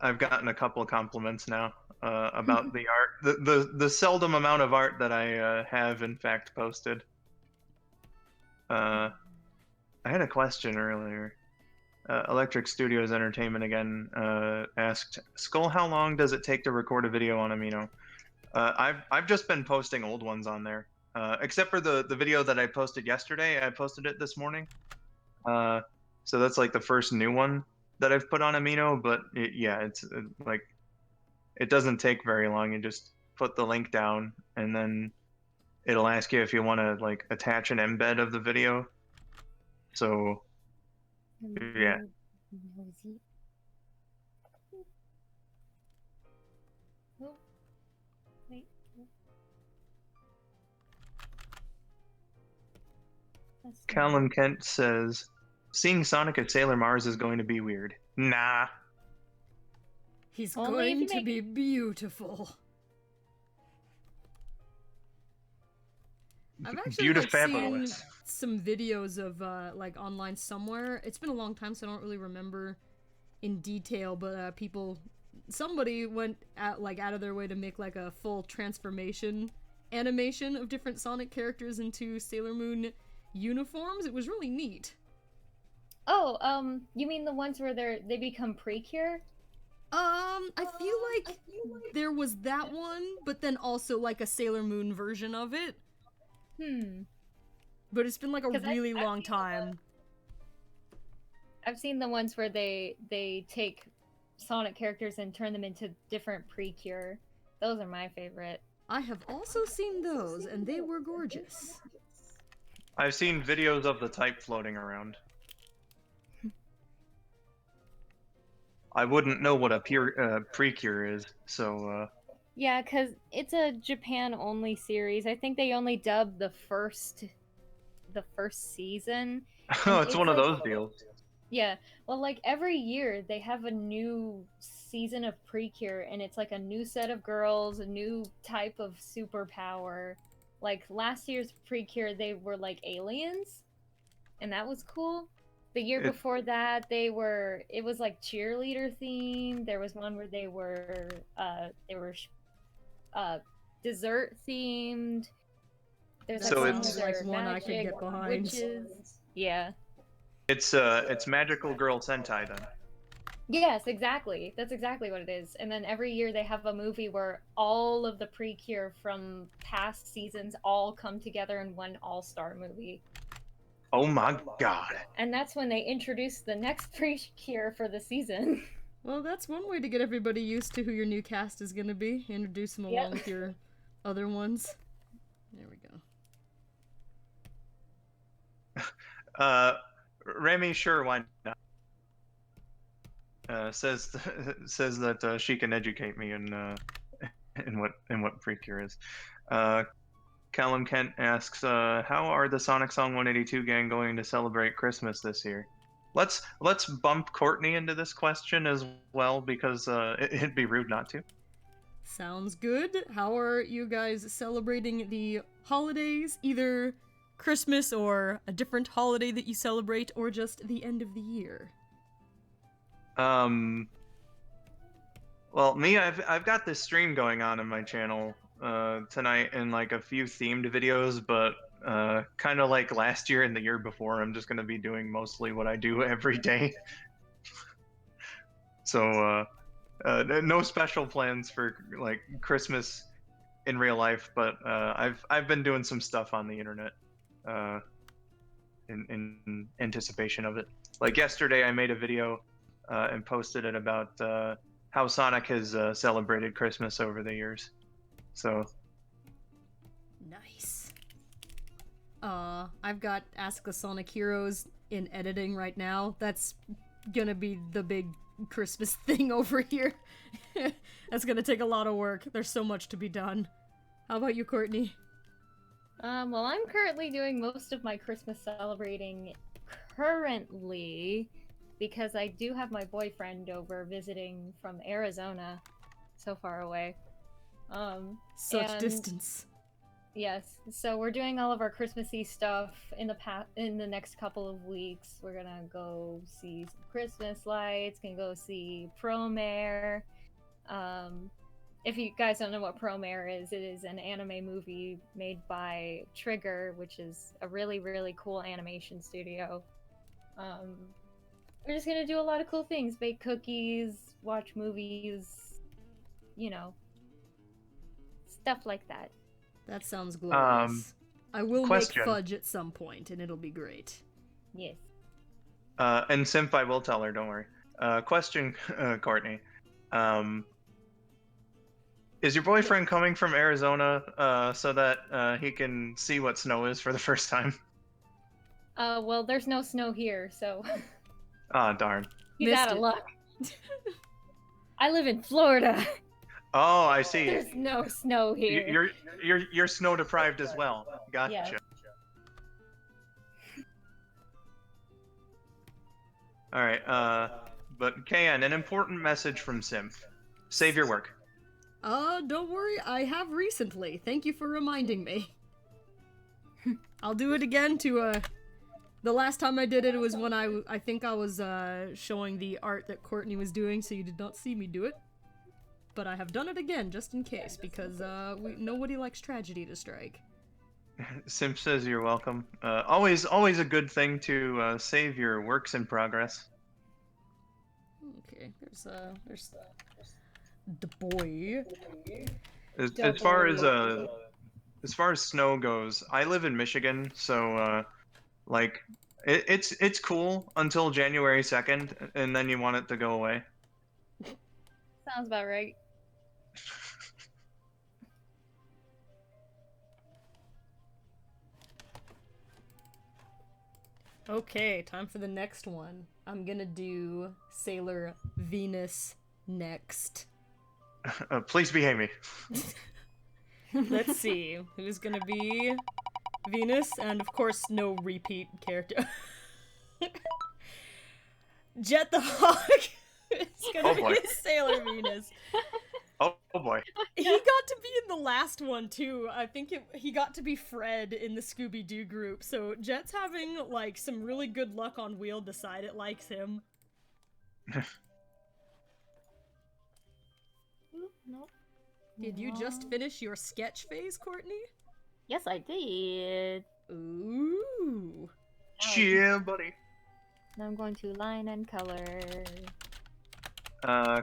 I've gotten a couple of compliments now about the art, the seldom amount of art that I have in fact posted. I had a question earlier. Electric Studios Entertainment again asked, Skull, how long does it take to record a video on Amino? I've just been posting old ones on there, except for the video that I posted yesterday. I posted it this morning, so that's like the first new one that I've put on Amino. But yeah, it's like it doesn't take very long. You just put the link down, and then it'll ask you if you want to like attach an embed of the video. So yeah. Nosy. Oh, wait. That's Callum Kent says, seeing Sonic at Sailor Mars is going to be weird. Nah. He's Only if going you to make- be beautiful. I've actually like, seen Beautifabulous. some videos of like online somewhere. It's been a long time, so I don't really remember in detail. But somebody went out of their way to make like a full transformation animation of different Sonic characters into Sailor Moon uniforms. It was really neat. Oh, you mean the ones where they become Precure? I feel like there was that one, but then also like a Sailor Moon version of it. But it's been like a 'Cause really I've long seen time. I've seen the ones where they take Sonic characters and turn them into different Precure. Those are my favorite. I have also seen those, and they were gorgeous. I've seen videos of the type floating around. I wouldn't know what a precure is, so Yeah, because it's a Japan-only series. I think they only dubbed the first season. oh, And it's one of like- those deals. Yeah, well, like every year they have a new season of Precure, and it's like a new set of girls, a new type of superpower. Like last year's Precure, they were like aliens, and that was cool. The year It- before that, it was like cheerleader themed. There was one where they were dessert themed. There's That So like it's- sounds like one I could get behind. Witches. Yeah. It's magical girl Sentai then. Yes, exactly. That's exactly what it is. And then every year they have a movie where all of the Precure from past seasons all come together in one all-star movie. Oh my god. And that's when they introduce the next Precure for the season. Well, that's one way to get everybody used to who your new cast is going to be. Introduce them along with your other ones. There we go. Remy, sure, why not? Says that she can educate me in what precure is. Callum Kent asks, how are the Sonic Song 182 gang going to celebrate Christmas this year? Let's bump Courtney into this question as well, because it'd be rude not to. Sounds good. How are you guys celebrating the holidays? Either Christmas or a different holiday that you celebrate, or just the end of the year? Well, me, I've got this stream going on my channel tonight, and like a few themed videos, but kind of like last year and the year before, I'm just gonna be doing mostly what I do every day. So no special plans for like Christmas in real life, but I've been doing some stuff on the internet in anticipation of it. Like yesterday, I made a video and posted it about how Sonic has celebrated Christmas over the years. So Nice. I've got Ask the Sonic Heroes in editing right now. That's gonna be the big Christmas thing over here. That's gonna take a lot of work. There's so much to be done. How about you, Courtney? Well, I'm currently doing most of my Christmas celebrating currently because I do have my boyfriend over visiting from Arizona, so far away. Such and- distance. Yes, so we're doing all of our Christmassy stuff in the next couple of weeks. We're gonna go see some Christmas lights, gonna go see Promare. If you guys don't know what Promare is, it is an anime movie made by Trigger, which is a really, really cool animation studio. We're just gonna do a lot of cool things, bake cookies, watch movies, you know, stuff like that. That sounds glorious. I will question. make fudge at some point, and it'll be great. Yes. and Simp, I will tell her. Don't worry. Question, Courtney. Is your boyfriend coming from Arizona so that he can see what snow is for the first time? Well, there's no snow here, so Ah, darn. he's Missed out of it. luck. I live in Florida. Oh, I see. There's no snow here. You're snow deprived as well. Gotcha. Yeah. All right. But KN, an important message from Simp. Save your work. Don't worry, I have recently. Thank you for reminding me. I'll do it again to, the last time I did it was when I think I was, showing the art that Courtney was doing, so you did not see me do it. But I have done it again, just in case, because, nobody likes tragedy to strike. Simp says you're welcome. Always a good thing to save your works in progress. Okay, there's the boy. As far as snow goes, I live in Michigan, so like it's cool until January 2nd, and then you want it to go away. Sounds about right. Okay, time for the next one. I'm gonna do Sailor Venus next. Please behave me. Let's see, who's gonna be Venus, and of course, no repeat character. Jet the Hawk is gonna boy. be Sailor Venus. Oh boy. He got to be in the last one too. I think he got to be Fred in the Scooby-Doo group. So Jet's having like some really good luck on Wheel Decide It likes him. Nope. Did you just finish your sketch phase, Courtney? Yes, I did. Ooh. Yeah, buddy. Now I'm going to line and color.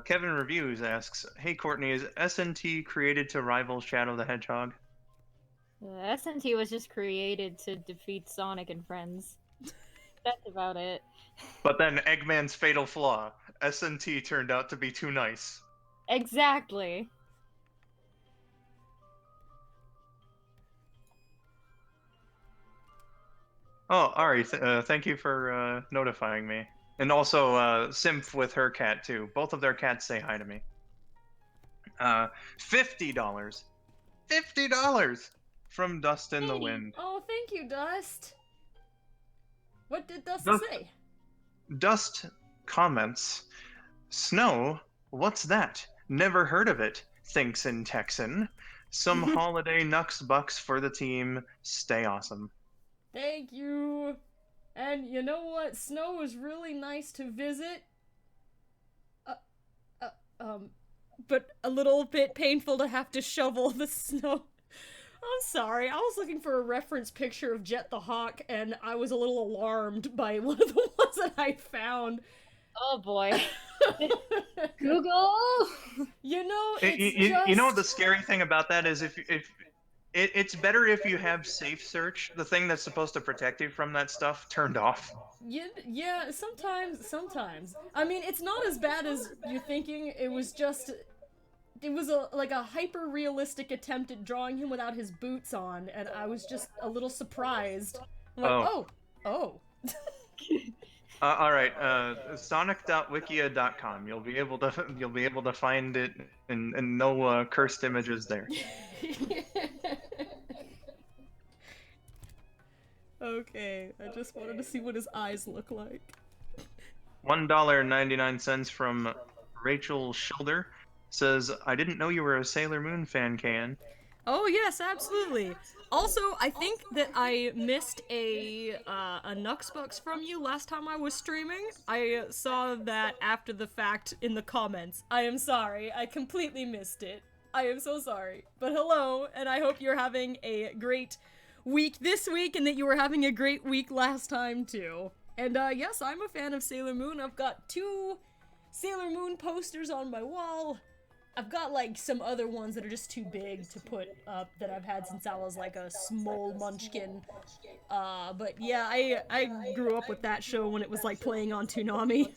Kevin Reviews asks, "Hey Courtney, is SNT created to rival Shadow the Hedgehog?" SNT was just created to defeat Sonic and friends. That's about it. But then Eggman's fatal flaw. SNT turned out to be too nice. Exactly. Oh, Ari, thank you for notifying me. And also, Simp with her cat, too. Both of their cats say hi to me. $50. $50 from Dust in the Wind. Oh, thank you, Dust. What did Dust Dust- say? Dust comments, "Snow? What's that? Never heard of it, thinks in Texan. Some holiday Nux Bucks for the team. Stay awesome." Thank you. And you know what? Snow was really nice to visit. But a little bit painful to have to shovel the snow. I'm sorry, I was looking for a reference picture of Jet the Hawk, and I was a little alarmed by one of the ones that I found. Oh boy. Google. You know, it's You know what the scary thing about that is? It's better if you have safe search, the thing that's supposed to protect you from that stuff, turned off. Yeah, sometimes. I mean, it's not as bad as you're thinking. It was like a hyper realistic attempt at drawing him without his boots on, and I was just a little surprised. I'm like, Oh. oh. All right, sonic.wikia.com. You'll be able to find it, and no cursed images there. Okay, I just wanted to see what his eyes look like. $1.99 from Rachel Schilder says, "I didn't know you were a Sailor Moon fan, Can." Oh yes, absolutely. Also, I think that I missed a Nuxbucks from you last time I was streaming. I saw that after the fact in the comments. I am sorry, I completely missed it. I am so sorry. But hello, and I hope you're having a great week this week and that you were having a great week last time too. And yes, I'm a fan of Sailor Moon. I've got 2 Sailor Moon posters on my wall. I've got like some other ones that are just too big to put up that I've had since I was like a small munchkin. But yeah, I grew up with that show when it was like playing on Toonami.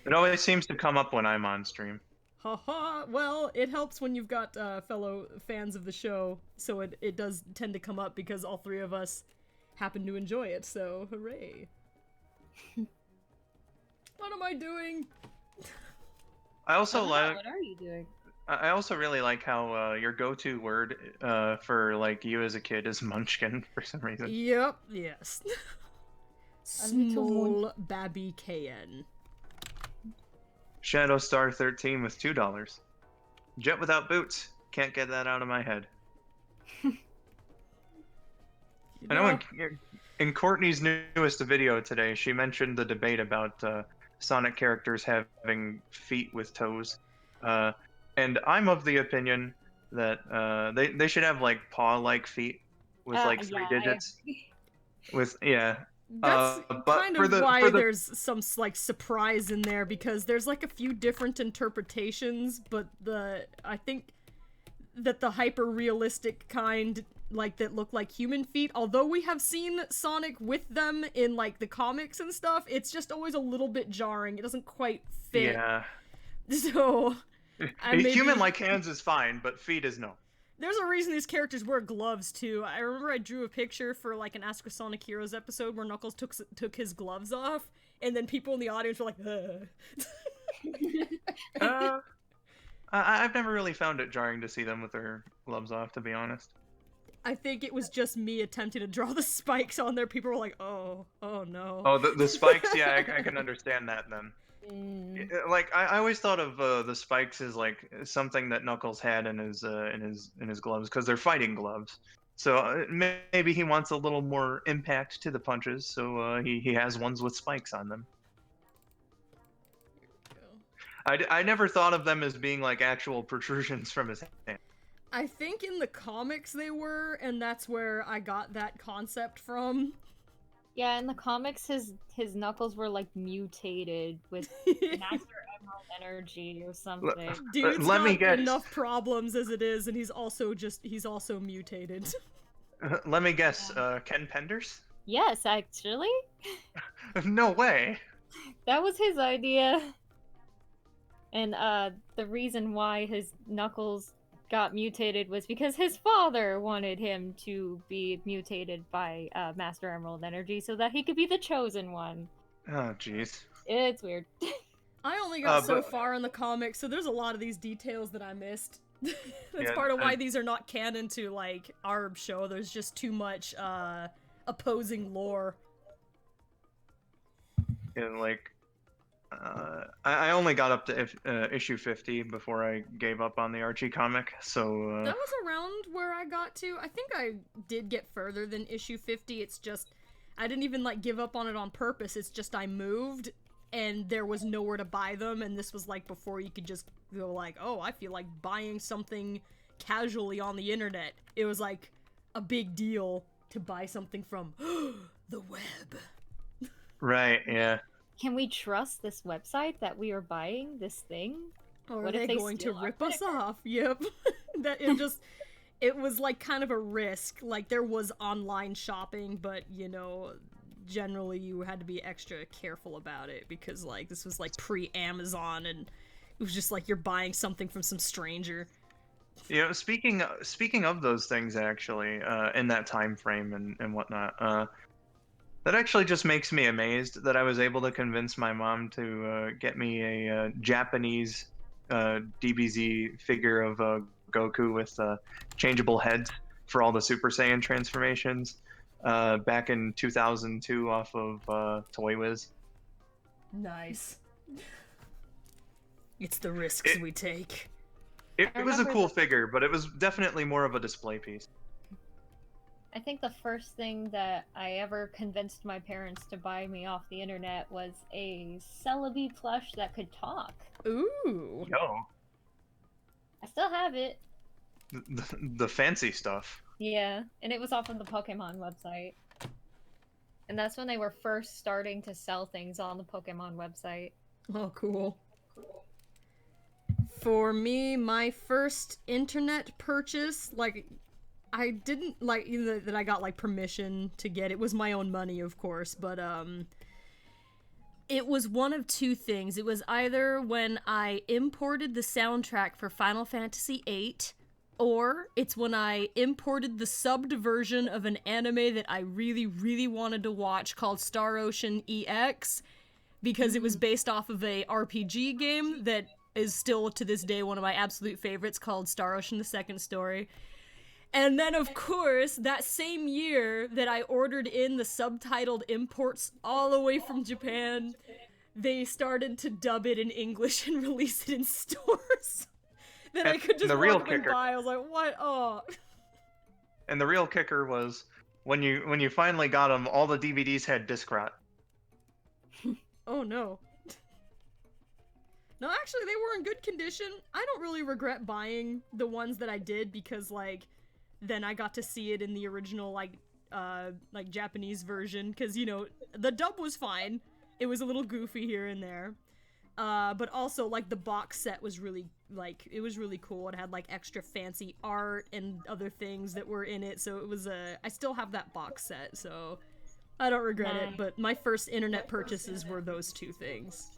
It always seems to come up when I'm on stream. Haha, well, it helps when you've got fellow fans of the show, so it does tend to come up because all 3 of us happen to enjoy it, so hooray. What am I doing? I also like. What are you doing? I also really like how your go-to word for like you as a kid is munchkin for some reason. Yep, yes. Small babby KN. Shadowstar 13 with $2. Jet without boots. Can't get that out of my head. I know in Courtney's newest video today, she mentioned the debate about Sonic characters having feet with toes. And I'm of the opinion that they should have like paw-like feet with like 3 digits. With That's but kind of why there's some like surprise in there, because there's like a few different interpretations, but I think that the hyper realistic kind, like that look like human feet, although we have seen Sonic with them in like the comics and stuff, it's just always a little bit jarring. It doesn't quite fit. Yeah. So human-like hands is fine, but feet is no. There's a reason these characters wear gloves too. I remember I drew a picture for like an Ask a Sonic Heroes episode where Knuckles took his gloves off, and then people in the audience were like, I've never really found it jarring to see them with their gloves off, to be honest. I think it was just me attempting to draw the spikes on there. People were like, oh no. Oh, the spikes, yeah, I can understand that then. Like I always thought of the spikes as like something that Knuckles had in his gloves, because they're fighting gloves. So maybe he wants a little more impact to the punches, so he has ones with spikes on them. I never thought of them as being like actual protrusions from his hand. I think in the comics they were, and that's where I got that concept from. Yeah, in the comics, his knuckles were like mutated with Master Emerald energy or something. Dude's got enough problems as it is, and he's also mutated. Let me guess, Ken Penders? Yes, actually. No way. That was his idea. And the reason why his knuckles got mutated was because his father wanted him to be mutated by Master Emerald energy so that he could be the chosen one. Oh, jeez. It's weird. I only got so far in the comics, so there's a lot of these details that I missed. That's part of why these are not canon to like our show. There's just too much opposing lore. And like I only got up to issue 50 before I gave up on the Archie comic, so... That was around where I got to. I think I did get further than issue 50, it's just... I didn't even, like, give up on it on purpose, it's just I moved, and there was nowhere to buy them, and this was, like, before you could just go, like, oh, I feel like buying something casually on the internet. It was, like, a big deal to buy something from the web. Right, yeah. Can we trust this website that we are buying this thing? Or are they going to rip us off? Yep. That it it was like kind of a risk. Like there was online shopping, but you know, generally you had to be extra careful about it because like this was like pre-Amazon and it was just like you're buying something from some stranger. You know, speaking of those things, actually, in that time frame and whatnot, that actually just makes me amazed that I was able to convince my mom to get me a Japanese DBZ figure of Goku with changeable heads for all the Super Saiyan transformations back in 2002 off of Toy Wiz. Nice. It's the risks we take. It was a cool figure, but it was definitely more of a display piece. I think the first thing that I ever convinced my parents to buy me off the internet was a Celebi plush that could talk. Ooh. Yo, I still have it. the fancy stuff. Yeah, and it was off of the Pokemon website. And that's when they were first starting to sell things on the Pokemon website. Oh, cool. For me, my first internet purchase, like, I didn't, like, that I got, like, permission to get. It was my own money, of course, but, it was one of two things. It was either when I imported the soundtrack for Final Fantasy VIII, or it's when I imported the subbed version of an anime that I really, really wanted to watch called Star Ocean EX, because it was based off of a RPG game that is still to this day one of my absolute favorites called Star Ocean: The Second Story. And then, of course, that same year that I ordered in the subtitled imports all the way from Japan, they started to dub it in English and release it in stores. That I could just walk up and buy. I was like, what? Oh. And the real kicker was when you finally got them, all the DVDs had disc rot. Oh no. No, actually, they were in good condition. I don't really regret buying the ones that I did because, like, then I got to see it in the original, like Japanese version. Because, you know, the dub was fine. It was a little goofy here and there. But also, like, the box set was really, like, it was really cool. It had, like, extra fancy art and other things that were in it. So it was I still have that box set, so I don't regret it. But my first internet purchases were those two things.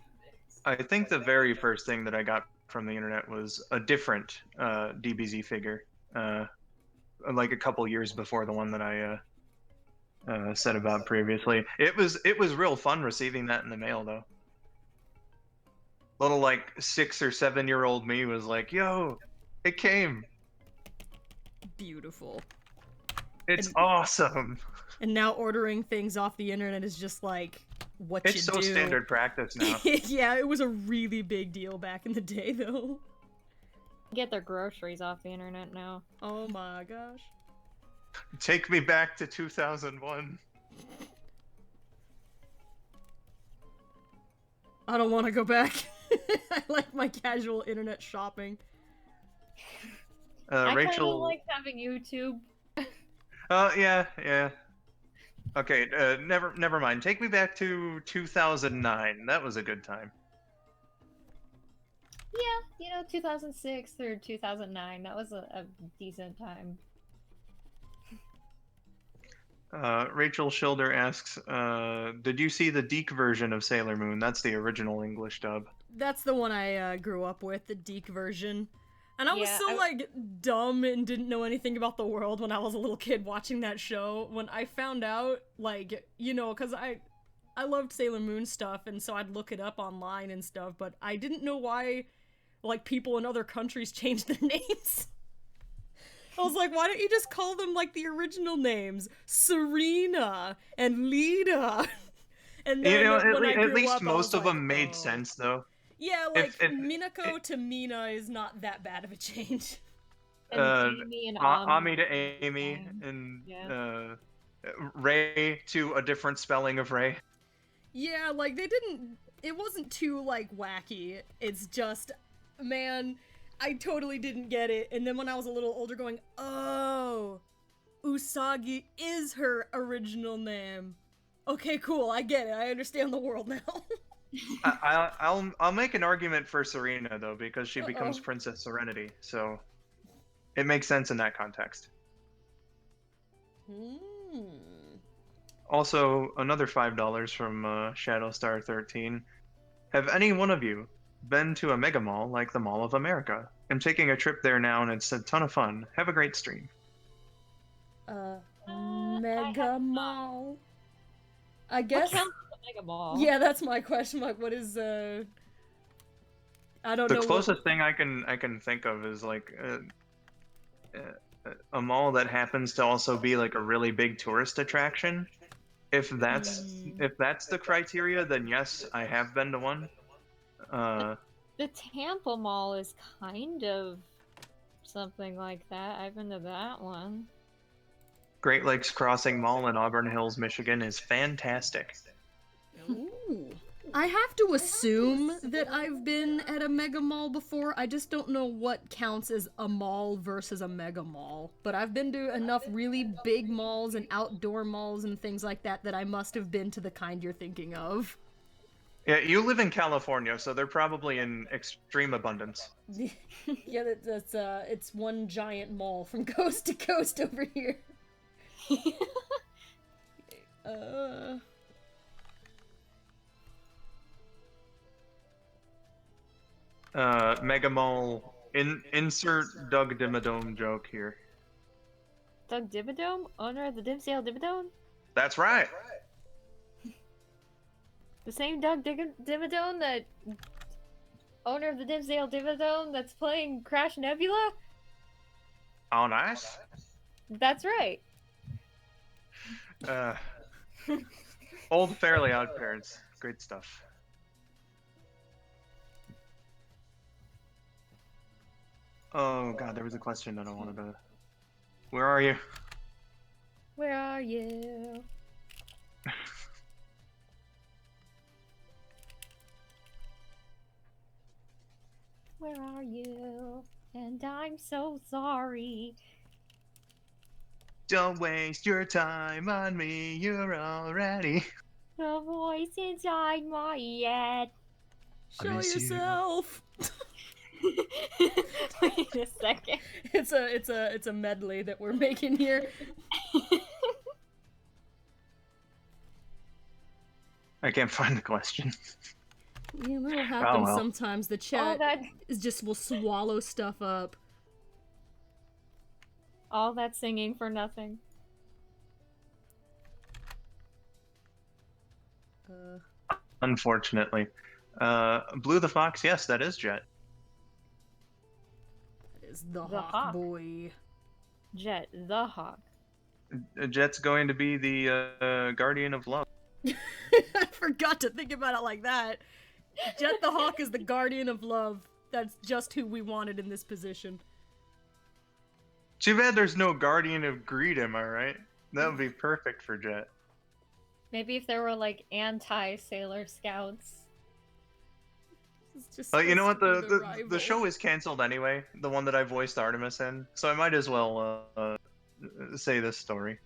I think the very first thing that I got from the internet was a different DBZ figure, like a couple years before the one that I said about previously. It was real fun receiving that in the mail, though. Little like 6 or 7-year-old me was like, "Yo, it came! Beautiful. It's awesome!" And now ordering things off the internet is just like what you do. It's so standard practice now. Yeah, it was a really big deal back in the day, though. Get their groceries off the internet now. Oh my gosh. Take me back to 2001. I don't want to go back. I like my casual internet shopping. I Rachel. kind of like having YouTube. Yeah. Okay, never mind. Take me back to 2009. That was a good time. Yeah, you know, 2006 through 2009. That was a decent time. Rachel Schilder asks, did you see the Deke version of Sailor Moon? That's the original English dub. That's the one I grew up with, the Deke version. And I was Yeah, so, like, dumb and didn't know anything about the world when I was a little kid watching that show. When I found out, like, you know, because I loved Sailor Moon stuff, and so I'd look it up online and stuff, but I didn't know why, like, people in other countries changed their names. I was like, why don't you just call them, like, the original names? Serena and Lita. And then You know, when I grew at least up, I most was of like, them made oh. sense, though. Yeah, like, If- Minako to Mina is not that bad of a change. And Amy and Ami to Amy, fine. and Yeah. Ray to a different spelling of Ray. Yeah, like, it wasn't too, like, wacky. It's just, man, I totally didn't get it. And then when I was a little older going, oh, Usagi is her original name. Okay, cool, I get it. I understand the world now. I'll make an argument for Serena though, because she becomes Uh-oh. Princess Serenity. So it makes sense in that context. Also, another $5 from Shadowstar13. Have any one of you been to a mega mall like the Mall of America? I'm taking a trip there now and it's a ton of fun. Have a great stream. Mega mall. I guess. What counts as a mega mall? Yeah, that's my question. Like, what is I don't The know. closest thing I can think of is like a mall that happens to also be like a really big tourist attraction. If that's the criteria, then yes, I have been to one. The Tampa Mall is kind of something like that. I've been to that one. Great Lakes Crossing Mall in Auburn Hills, Michigan is fantastic. Ooh. I have to assume that I've been at a mega mall before. I just don't know what counts as a mall versus a mega mall. But I've been to enough really big malls and outdoor malls and things like that that I must have been to the kind you're thinking of. Yeah, you live in California, so they're probably in extreme abundance. Yeah, that's it's one giant mall from coast to coast over here. Mega Mall. Insert Doug Dimmadome joke here. Doug Dimmadome? Owner of the Dimsdale Dimmadome? That's right. The same Doug Dimmadome that... Owner of the Dimsdale Dimmadome that's playing Crash Nebula? Oh, nice. That's right. Old Fairly Odd Parents. Great stuff. Oh god, there was a question that I wanted to... Where are you? Where are you? Where are you? And I'm so sorry. Don't waste your time on me, you're already... The voice inside my head. Show yourself. Wait a second. It's a medley that we're making here. I can't find the question. Yeah, that'll happen well. sometimes. The chat is just will swallow stuff up. All that singing for nothing. Unfortunately. Blue the Fox, yes, that is Jet. That is the Hawk boy. Jet the Hawk. Jet's going to be the Guardian of Love. I forgot to think about it like that. Jet the Hawk is the Guardian of Love. That's just who we wanted in this position. Too bad there's no Guardian of Greed, am I right? That would be perfect for Jet. Maybe if there were like anti-Sailor Scouts. Just you know what? The show is canceled anyway. The one that I voiced Artemis in, so I might as well say this story.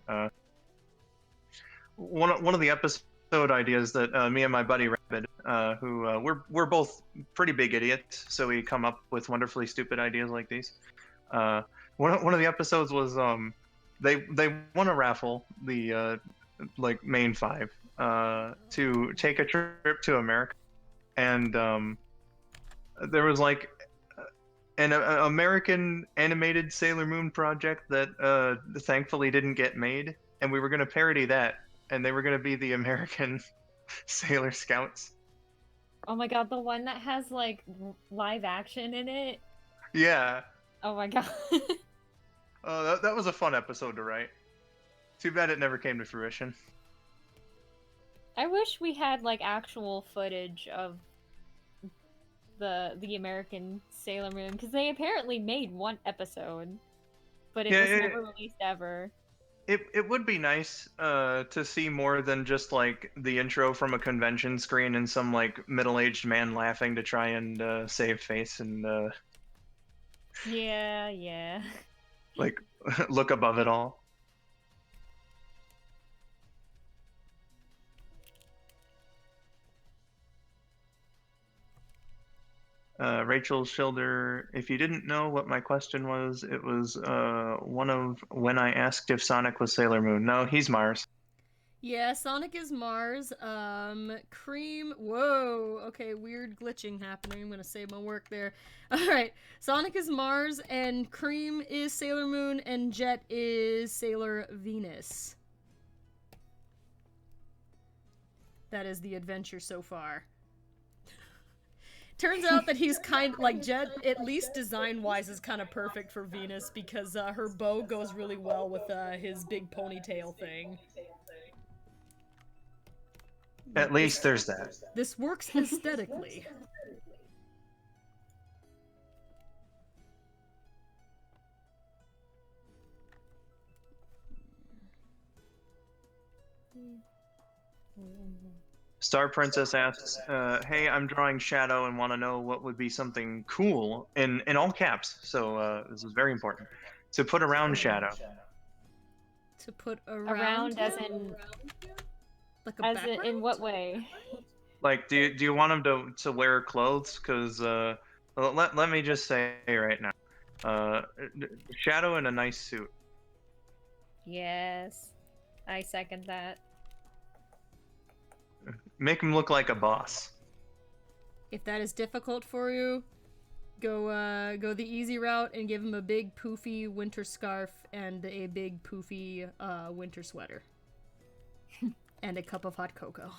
One of the episode ideas that me and my buddy Rabbit, who we're both pretty big idiots, so we come up with wonderfully stupid ideas like these. One of the episodes was they won a raffle, the like main five, to take a trip to America, and there was like an American animated Sailor Moon project that thankfully didn't get made, and we were going to parody that, and they were going to be the American Sailor Scouts. Oh my god, the one that has like live action in it? Yeah. Oh my god. That was a fun episode to write. Too bad it never came to fruition. I wish we had like actual footage of the American Sailor Moon, because they apparently made one episode, but it was never released ever. It would be nice to see more than just like the intro from a convention screen and some like middle-aged man laughing to try and save face and yeah. Like look above it all. Rachel Schilder, if you didn't know what my question was, it was one of when I asked if Sonic was Sailor Moon. No, he's Mars. Yeah, Sonic is Mars. Cream. Whoa. Okay, weird glitching happening. I'm gonna save my work there. All right. Sonic is Mars, and Cream is Sailor Moon, and Jet is Sailor Venus. That is the adventure so far. Turns out that he's kind like Jet, at least design-wise, is kind of perfect for Venus because her bow goes really well with his big ponytail thing. At least there's that. This works aesthetically. Star Princess asks, "Hey, I'm drawing Shadow and want to know what would be something cool in all caps." So this is very important to put around Shadow. To put Around as in like a as background? in what way? Like, do you want him to wear clothes? Because let me just say right now, Shadow in a nice suit. Yes, I second that. Make him look like a boss. If that is difficult for you, go the easy route and give him a big poofy winter scarf and a big poofy winter sweater. And a cup of hot cocoa.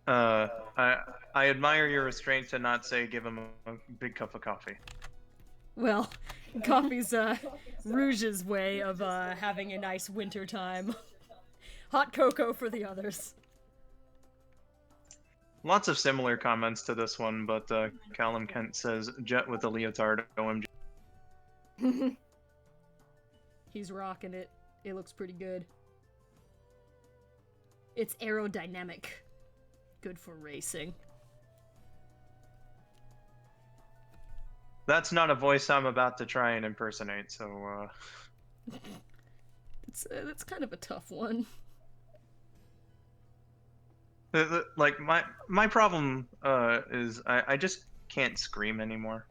I admire your restraint to not say give him a big cup of coffee. Well, coffee's Rouge's way of having a nice winter time. Hot cocoa for the others. Lots of similar comments to this one, but Callum Kent says Jet with a leotard, OMG. He's rocking it. It looks pretty good. It's aerodynamic. Good for racing. That's not a voice I'm about to try and impersonate, so That's kind of a tough one. like my problem is I just can't scream anymore,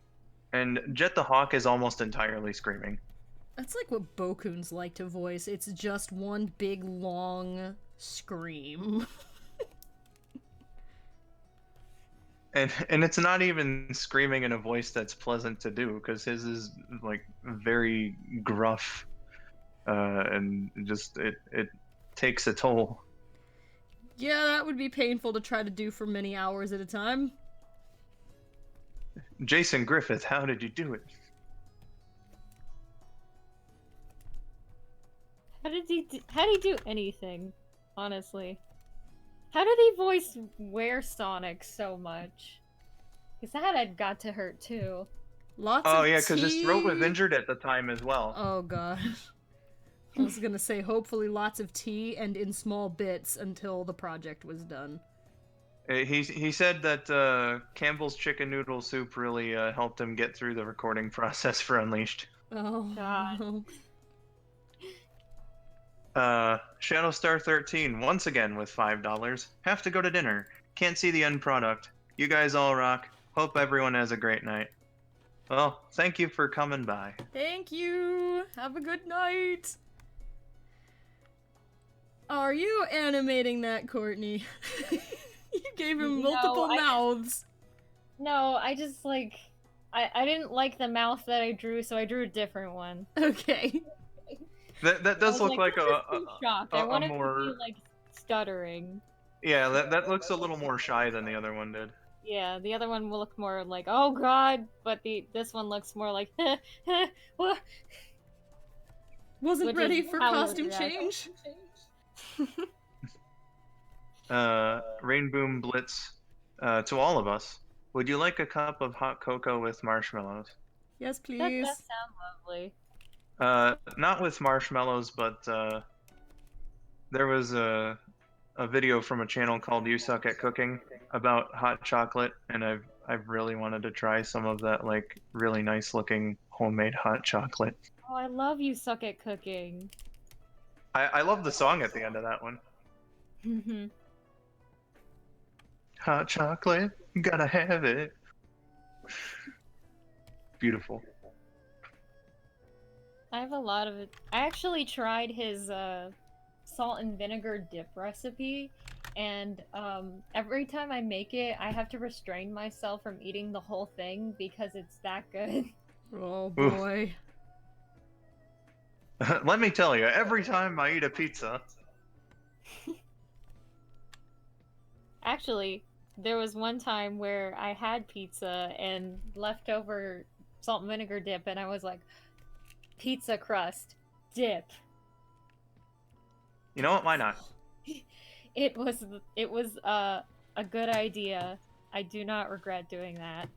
and Jet the Hawk is almost entirely screaming. That's like what Bokuns like to voice. It's just one big long scream. And it's not even screaming in a voice that's pleasant to do, because his is like very gruff, and just it takes a toll. Yeah, that would be painful to try to do for many hours at a time. Jason Griffith, how did you do it? How did he do anything? Honestly, how did he voice wear Sonic so much? Because that had got to hurt too. Lots Oh of yeah, because his throat was tea. injured at the time as well. Oh god. I was gonna say hopefully lots of tea and in small bits until the project was done. He said that Campbell's chicken noodle soup really helped him get through the recording process for Unleashed. Oh God. no. Shadowstar13 once again with $5. Have to go to dinner. Can't see the end product. You guys all rock. Hope everyone has a great night. Well, thank you for coming by. Thank you. Have a good night. Are you animating that, Courtney? You gave him multiple mouths. No, I just like I didn't like the mouth that I drew, so I drew a different one. Okay. That does look like shocked. I wanted more... to be like stuttering. Yeah, that looks a little more shy than the other one did. Yeah, the other one will look more like, oh god, but this one looks more like, what? Wasn't ready for costume change. Rainboom Blitz, to all of us, would you like a cup of hot cocoa with marshmallows? Yes, please. That does sound lovely. Not with marshmallows, but there was a video from a channel called You Suck at Cooking about hot chocolate, and I've really wanted to try some of that like really nice looking homemade hot chocolate. Oh, I love You Suck at Cooking. I love the song at the end of that one. Hot chocolate, gotta have it. Beautiful. I have a lot of it. I actually tried his salt and vinegar dip recipe, and every time I make it, I have to restrain myself from eating the whole thing because it's that good. Oh Oof. boy. Let me tell you, every time I eat a pizza, Actually, there was one time where I had pizza and leftover salt and vinegar dip, and I was like, pizza crust, dip. you know what? Why not? It was a good idea. I do not regret doing that.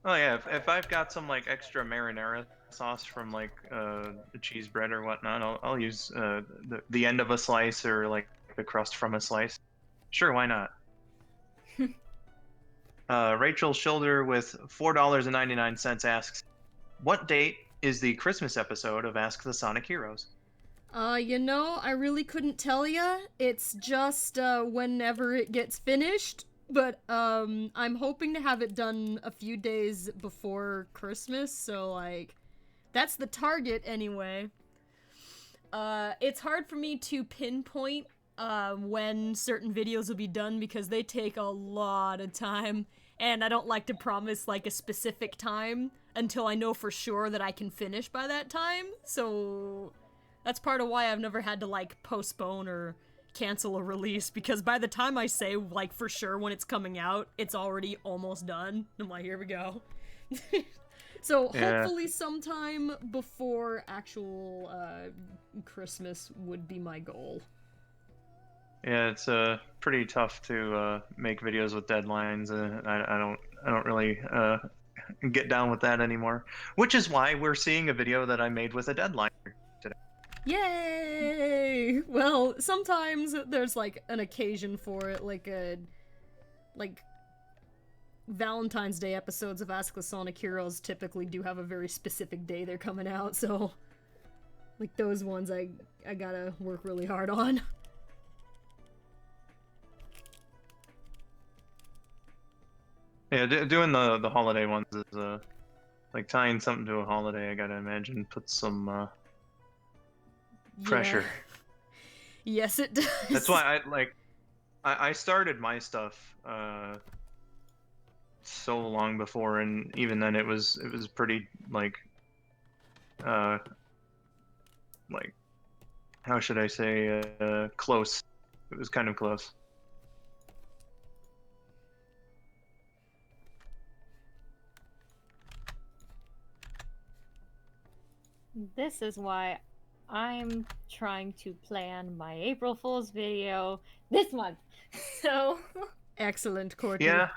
Oh yeah, if I've got some like extra marinara sauce from like the cheese bread or whatnot, I'll use the end of a slice or like the crust from a slice. Sure, why not? Rachel Schilder with $4.99 asks, "What date is the Christmas episode of Ask the Sonic Heroes?" You know, I really couldn't tell ya. It's just, whenever it gets finished. But, I'm hoping to have it done a few days before Christmas, so, like, that's the target anyway. It's hard for me to pinpoint, when certain videos will be done because they take a lot of time, and I don't like to promise, like, a specific time until I know for sure that I can finish by that time, so that's part of why I've never had to, like, postpone or cancel a release, because by the time I say, like, for sure when it's coming out, it's already almost done. I'm like, here we go. So Yeah. hopefully sometime before actual Christmas would be my goal. Yeah, it's pretty tough to make videos with deadlines. I don't really get down with that anymore. Which is why we're seeing a video that I made with a deadline today. Yay! Well, sometimes there's like an occasion for it, like Valentine's Day episodes of Ask the Sonic Heroes typically do have a very specific day they're coming out, so like those ones I gotta work really hard on. Yeah, doing the holiday ones is like tying something to a holiday. I gotta imagine puts some pressure. Yes, it does. That's why I started my stuff so long before, and even then it was pretty uh like how should I say close. It was kind of close. This is why I'm trying to plan my April Fool's video this month. So Excellent, Courtney. Yeah.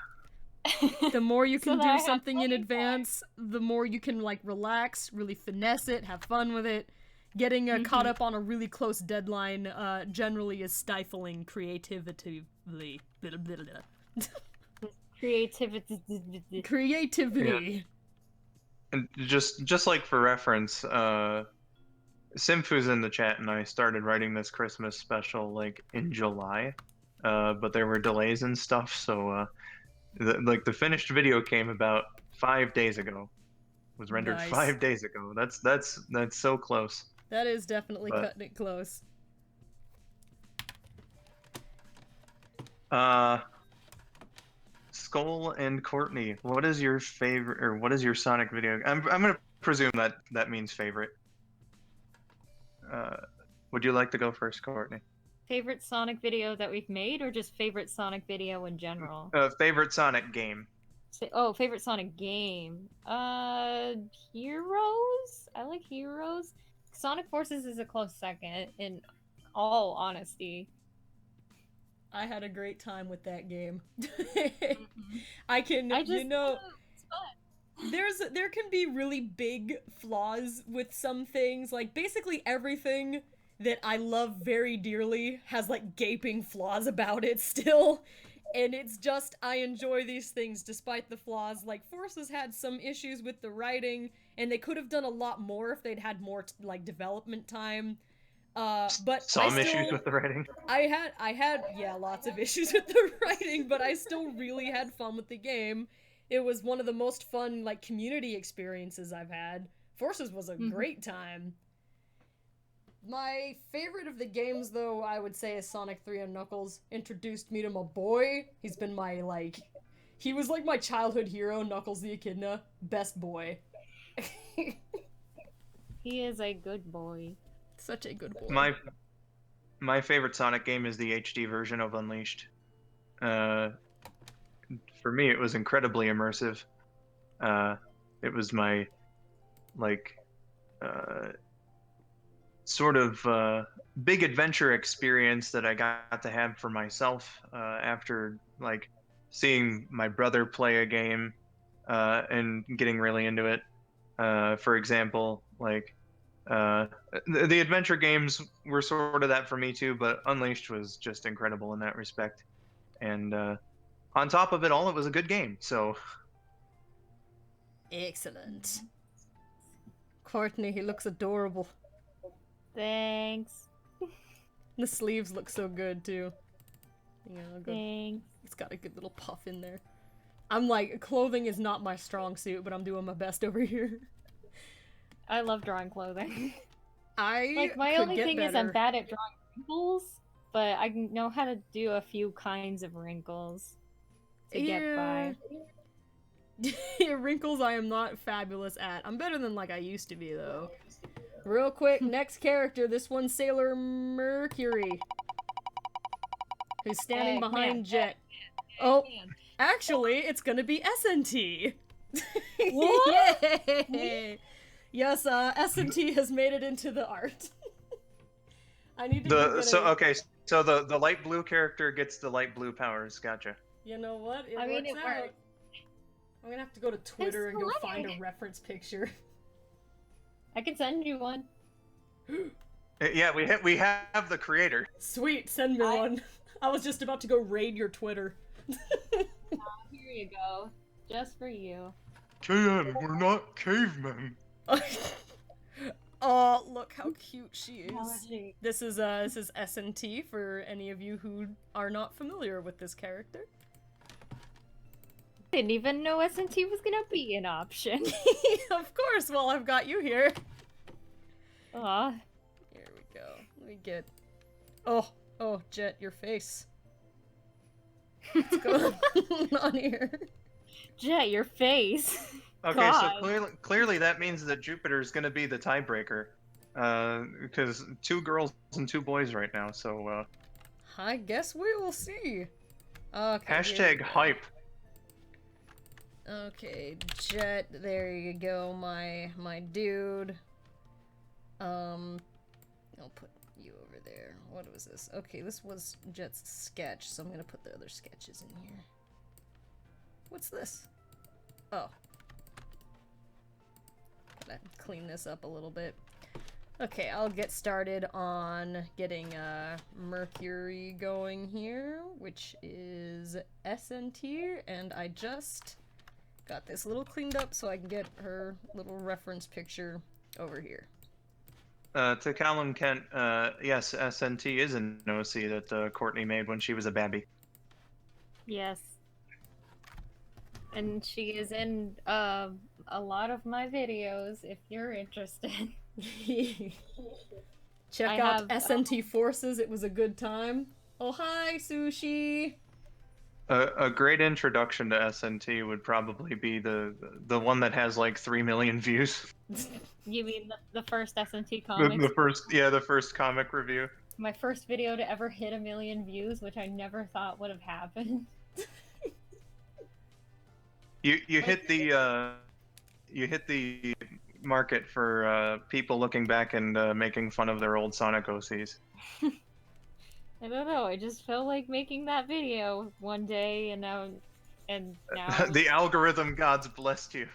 The more you So can that I do have something in plenty of advance, the more you can, like, relax, really finesse it, have fun with it. Getting caught up on a really close deadline generally is stifling creativity. creativity. Creativity. Yeah. And just like for reference, Simfu's in the chat, and I started writing this Christmas special like in July, but there were delays and stuff, so the finished video came about 5 days ago. Was rendered Nice. 5 days ago. That's so close. That is definitely But- cutting it close. Skull and Courtney, what is your favorite, or what is your Sonic video? I'm gonna presume that means favorite. Would you like to go first, Courtney? Favorite Sonic video that we've made, or just favorite Sonic video in general? Favorite Sonic game. Oh, favorite Sonic game. Heroes? I like Heroes. Sonic Forces is a close second, in all honesty. I had a great time with that game. I can, I just, you know, it's fun. there can be really big flaws with some things. Like, basically everything that I love very dearly has, like, gaping flaws about it still. And it's just, I enjoy these things despite the flaws. Like, Forces had some issues with the writing, and they could have done a lot more if they'd had more, like, development time. But Some issues with the writing. I had yeah, lots of issues with the writing, but I still really had fun with the game. It was one of the most fun, like, community experiences I've had. Forces was a great time. My favorite of the games, though, I would say is Sonic 3 and Knuckles. Introduced me to my boy. He's been my, like... He was like my childhood hero, Knuckles the Echidna. Best boy. He is a good boy. Such a good boy. My favorite Sonic game is the HD version of Unleashed. For me, it was incredibly immersive. It was my, like, sort of big adventure experience that I got to have for myself after, like, seeing my brother play a game and getting really into it. For example, like, the adventure games were sort of that for me too, but Unleashed was just incredible in that respect. And on top of it all, it was a good game, so... Excellent. Courtney, he looks adorable. Thanks. The sleeves look so good, too. Yeah, Thanks. It's got a good little puff in there. I'm like, clothing is not my strong suit, but I'm doing my best over here. I love drawing clothing. My only thing is I'm bad at drawing wrinkles, but I know how to do a few kinds of wrinkles to get by. Wrinkles I am not fabulous at. I'm better than, like, I used to be, though. Real quick, next character. This one's Sailor Mercury, who's standing behind Jet. Oh, actually, it's gonna be SNT. What? Yay! Yes, SNT has made it into the art. I need to So the light blue character gets the light blue powers. Gotcha. You know what? It it works out. works. I'm gonna have to go to Twitter and go find a reference picture. I can send you one. Yeah, we have the creator. Sweet, send me one. I was just about to go raid your Twitter. Here you go. Just for you. KN, we're not cavemen. Oh, look how cute she is. This is SNT for any of you who are not familiar with this character. Didn't even know SNT was gonna be an option. Of course, well, I've got you here. Aw. Here we go. Let me get... Oh, Jet, your face. What's going on here? Jet, your face. Okay, God. so clearly that means that Jupiter's gonna be the tiebreaker. Because 2 girls and 2 boys right now, so, I guess we will see. Okay. Hashtag hype. Okay, Jet, there you go, my dude. I'll put you over there. What was this? Okay, this was Jet's sketch, so I'm gonna put the other sketches in here. What's this? Oh. Gotta clean this up a little bit. Okay, I'll get started on getting Mercury going here, which is SNT, and I just got this little cleaned up so I can get her little reference picture over here. To Callum Kent, yes, SNT is an OC that Courtney made when she was a babby. Yes. And she is in a lot of my videos if you're interested. Check out SNT Forces, it was a good time. Oh, hi, Sushi! A great introduction to SNT would probably be the one that has like 3 million views. You mean the first SNT comics? The first comic review. My first video to ever hit 1 million views, which I never thought would have happened. You hit the market for people looking back and making fun of their old Sonic OCs. I don't know, I just felt like making that video one day, and now The algorithm gods blessed you.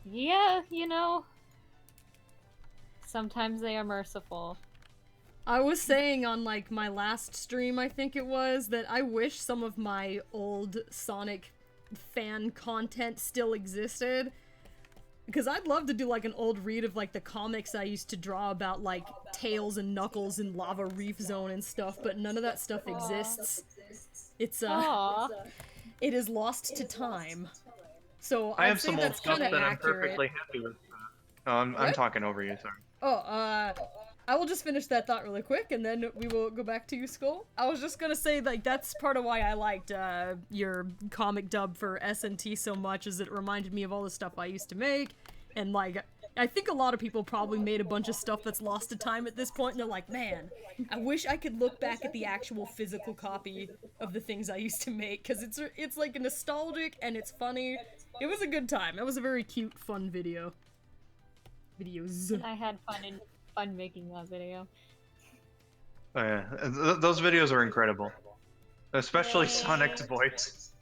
Yeah, you know. Sometimes they are merciful. I was saying on, like, my last stream, I think it was, that I wish some of my old Sonic fan content still existed. Because I'd love to do like an old read of like the comics I used to draw about like Tails and Knuckles and Lava Reef Zone and stuff, but none of that stuff exists. It's Aw. it is lost to time. So I I'd have say some old that's stuff kind of that I'm accurate. perfectly happy with. Oh, I'm What? talking over you, sorry. Oh, I will just finish that thought really quick, and then we will go back to you, Skull. I was just gonna say, like, that's part of why I liked your comic dub for SNT so much, is it reminded me of all the stuff I used to make, and, like, I think a lot of people probably made a bunch of stuff that's lost to time at this point, and they're like, man, I wish I could look back at the actual physical copy of the things I used to make, because it's like, nostalgic, and it's funny. It was a good time. It was a very cute, fun video. Videos. I had fun making that video. Oh, yeah. Those videos are incredible. Especially Yay. Sonic's voice.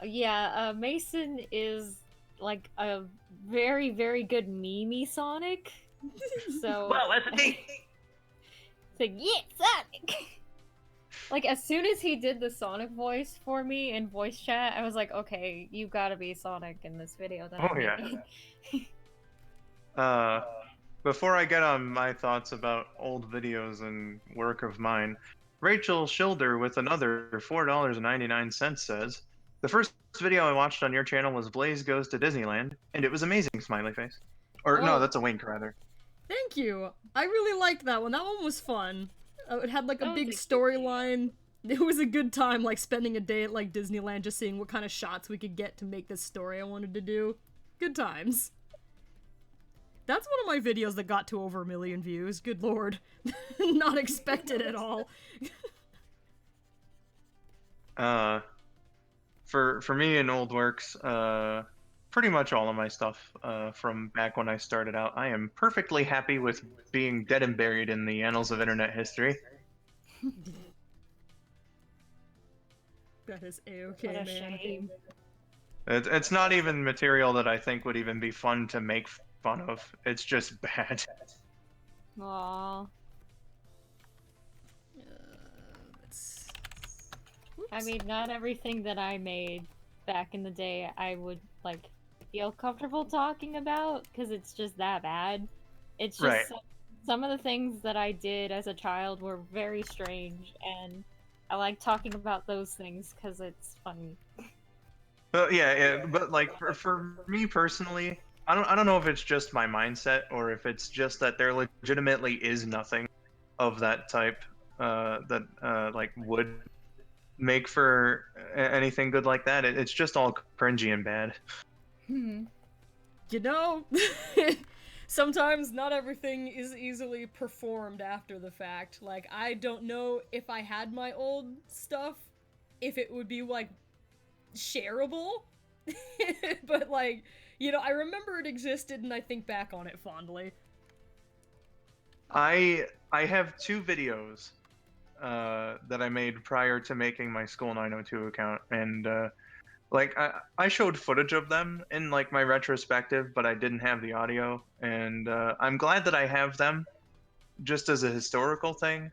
Yeah, Mason is like a very, very good meme Sonic. So Well, that's me! it's like, yeah, Sonic! Like, as soon as he did the Sonic voice for me in voice chat, I was like, okay, you gotta be Sonic in this video that I'm making. Before I get on my thoughts about old videos and work of mine, Rachel Schilder with another $4.99 says, the first video I watched on your channel was Blaze Goes to Disneyland, and it was amazing, smiley face. Or, no, Oh. that's a wink, rather. Thank you. I really liked that one. That one was fun. It had like a That was big a cute storyline. It was a good time, like spending a day at like Disneyland, just seeing what kind of shots we could get to make this story I wanted to do. Good times. That's one of my videos that got to over 1 million views. Good lord. Not expected at all. For me in old works, pretty much all of my stuff from back when I started out, I am perfectly happy with being dead and buried in the annals of internet history. That is a-okay, What a man. shame. It's not even material that I think would even be fun to make fun of. It's just bad. Aww. Let's... I mean, not everything that I made back in the day I would, like, feel comfortable talking about, because it's just that bad. It's just Right. some of the things that I did as a child were very strange, and I like talking about those things because it's funny. But yeah, but like for me personally, I don't know if it's just my mindset or if it's just that there legitimately is nothing of that type that like would make for anything good like that. It's just all cringy and bad. Hmm. You know, sometimes not everything is easily performed after the fact. Like, I don't know if I had my old stuff, if it would be, like, shareable. But, like, you know, I remember it existed and I think back on it fondly. I have 2 videos that I made prior to making my Skull902 account, and like I showed footage of them in like my retrospective, but I didn't have the audio, and I'm glad that I have them just as a historical thing,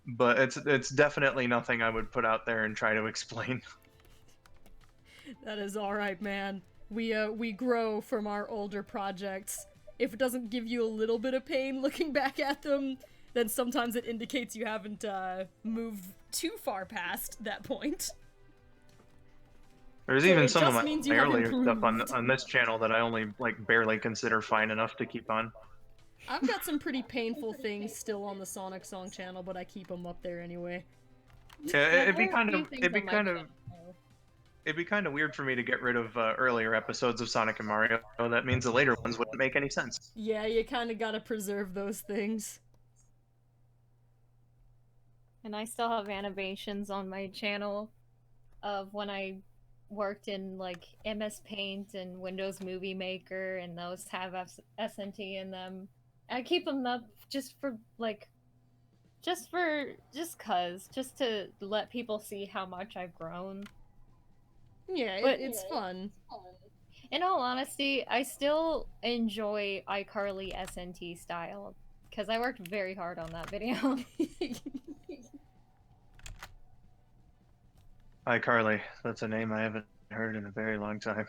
but it's definitely nothing I would put out there and try to explain. That is alright, man. We grow from our older projects. If it doesn't give you a little bit of pain looking back at them, then sometimes it indicates you haven't moved too far past that point. There's So even it some of just my means you have earlier stuff improved. on this channel that I only like barely consider fine enough to keep on. I've got some pretty painful things still on the Sonic Song channel, but I keep them up there anyway. Yeah, it'd be There are a kind few of things on my channel. it'd be kind of weird for me to get rid of earlier episodes of Sonic and Mario. That means the later ones wouldn't make any sense. Yeah, you kind of gotta preserve those things. And I still have animations on my channel of when I worked in like MS Paint and Windows Movie Maker, and those have SNT in them. I keep them up just for like, just to let people see how much I've grown. Yeah, But it's fun. in all honesty, I still enjoy iCarly SNT style because I worked very hard on that video. Hi, Carly. That's a name I haven't heard in a very long time.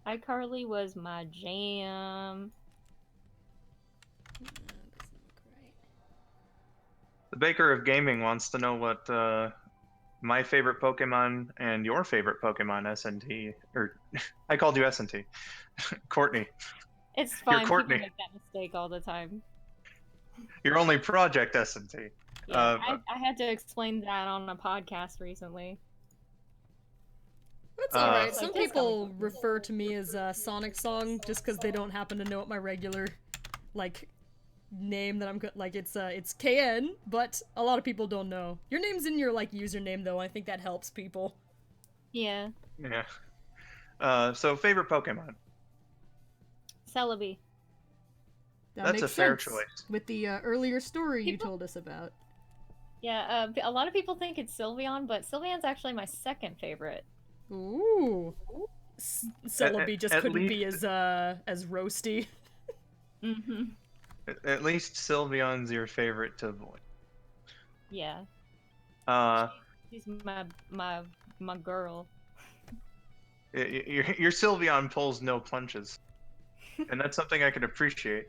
iCarly was my jam. Doesn't look right. The Baker of Gaming wants to know what my favorite Pokemon and your favorite Pokemon SNT, or I called you SNT. Courtney. It's You're fine. People Courtney. make that mistake all the time. You're only Project SNT. Yeah, I had to explain that on a podcast recently. That's all right. Like, Some this people comic book. refer to me as Sonic Song just because they don't happen to know what my regular, like, name that I'm like. It's KN, but a lot of people don't know. Your name's in your like username though. I think that helps people. Yeah, Yeah. So favorite Pokemon. Celebi. That That's makes a fair sense choice. with the earlier story you People- told us about. Yeah, a lot of people think it's Sylveon, but Sylveon's actually my second favorite. Ooh. Celebi just at couldn't be least- as roasty. Mm-hmm. At least Sylveon's your favorite to avoid. Yeah, Uh, she's my girl. your Sylveon pulls no punches, and that's something I can appreciate.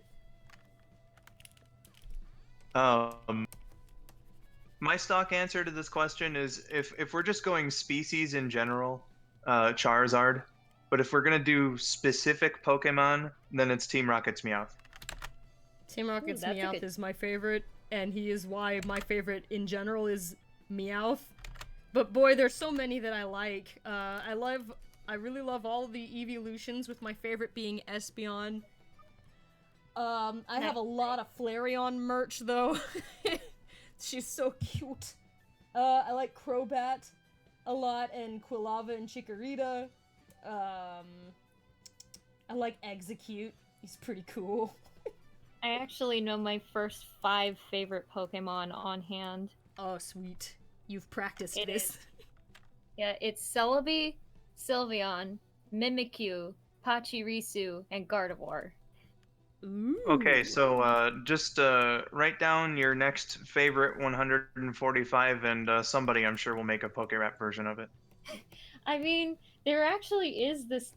My stock answer to this question is if we're just going species in general, Charizard. But if we're gonna do specific Pokemon, then it's Team Rocket's Meowth. Team Rocket's that's a Meowth good- is my favorite, and he is why my favorite in general is Meowth. But boy, there's so many that I like. I really love all of the evolutions, with my favorite being Espeon. I have a lot of Flareon merch though. She's so cute. I like Crobat a lot, and Quilava and Chikorita. I like Execute. He's pretty cool. I actually know my first 5 favorite Pokemon on hand. Oh, sweet. You've practiced It this. is. Yeah, it's Celebi, Sylveon, Mimikyu, Pachirisu, and Gardevoir. Ooh. Okay, so just write down your next favorite 145, and somebody I'm sure will make a Pokerap version of it. I mean, there actually is this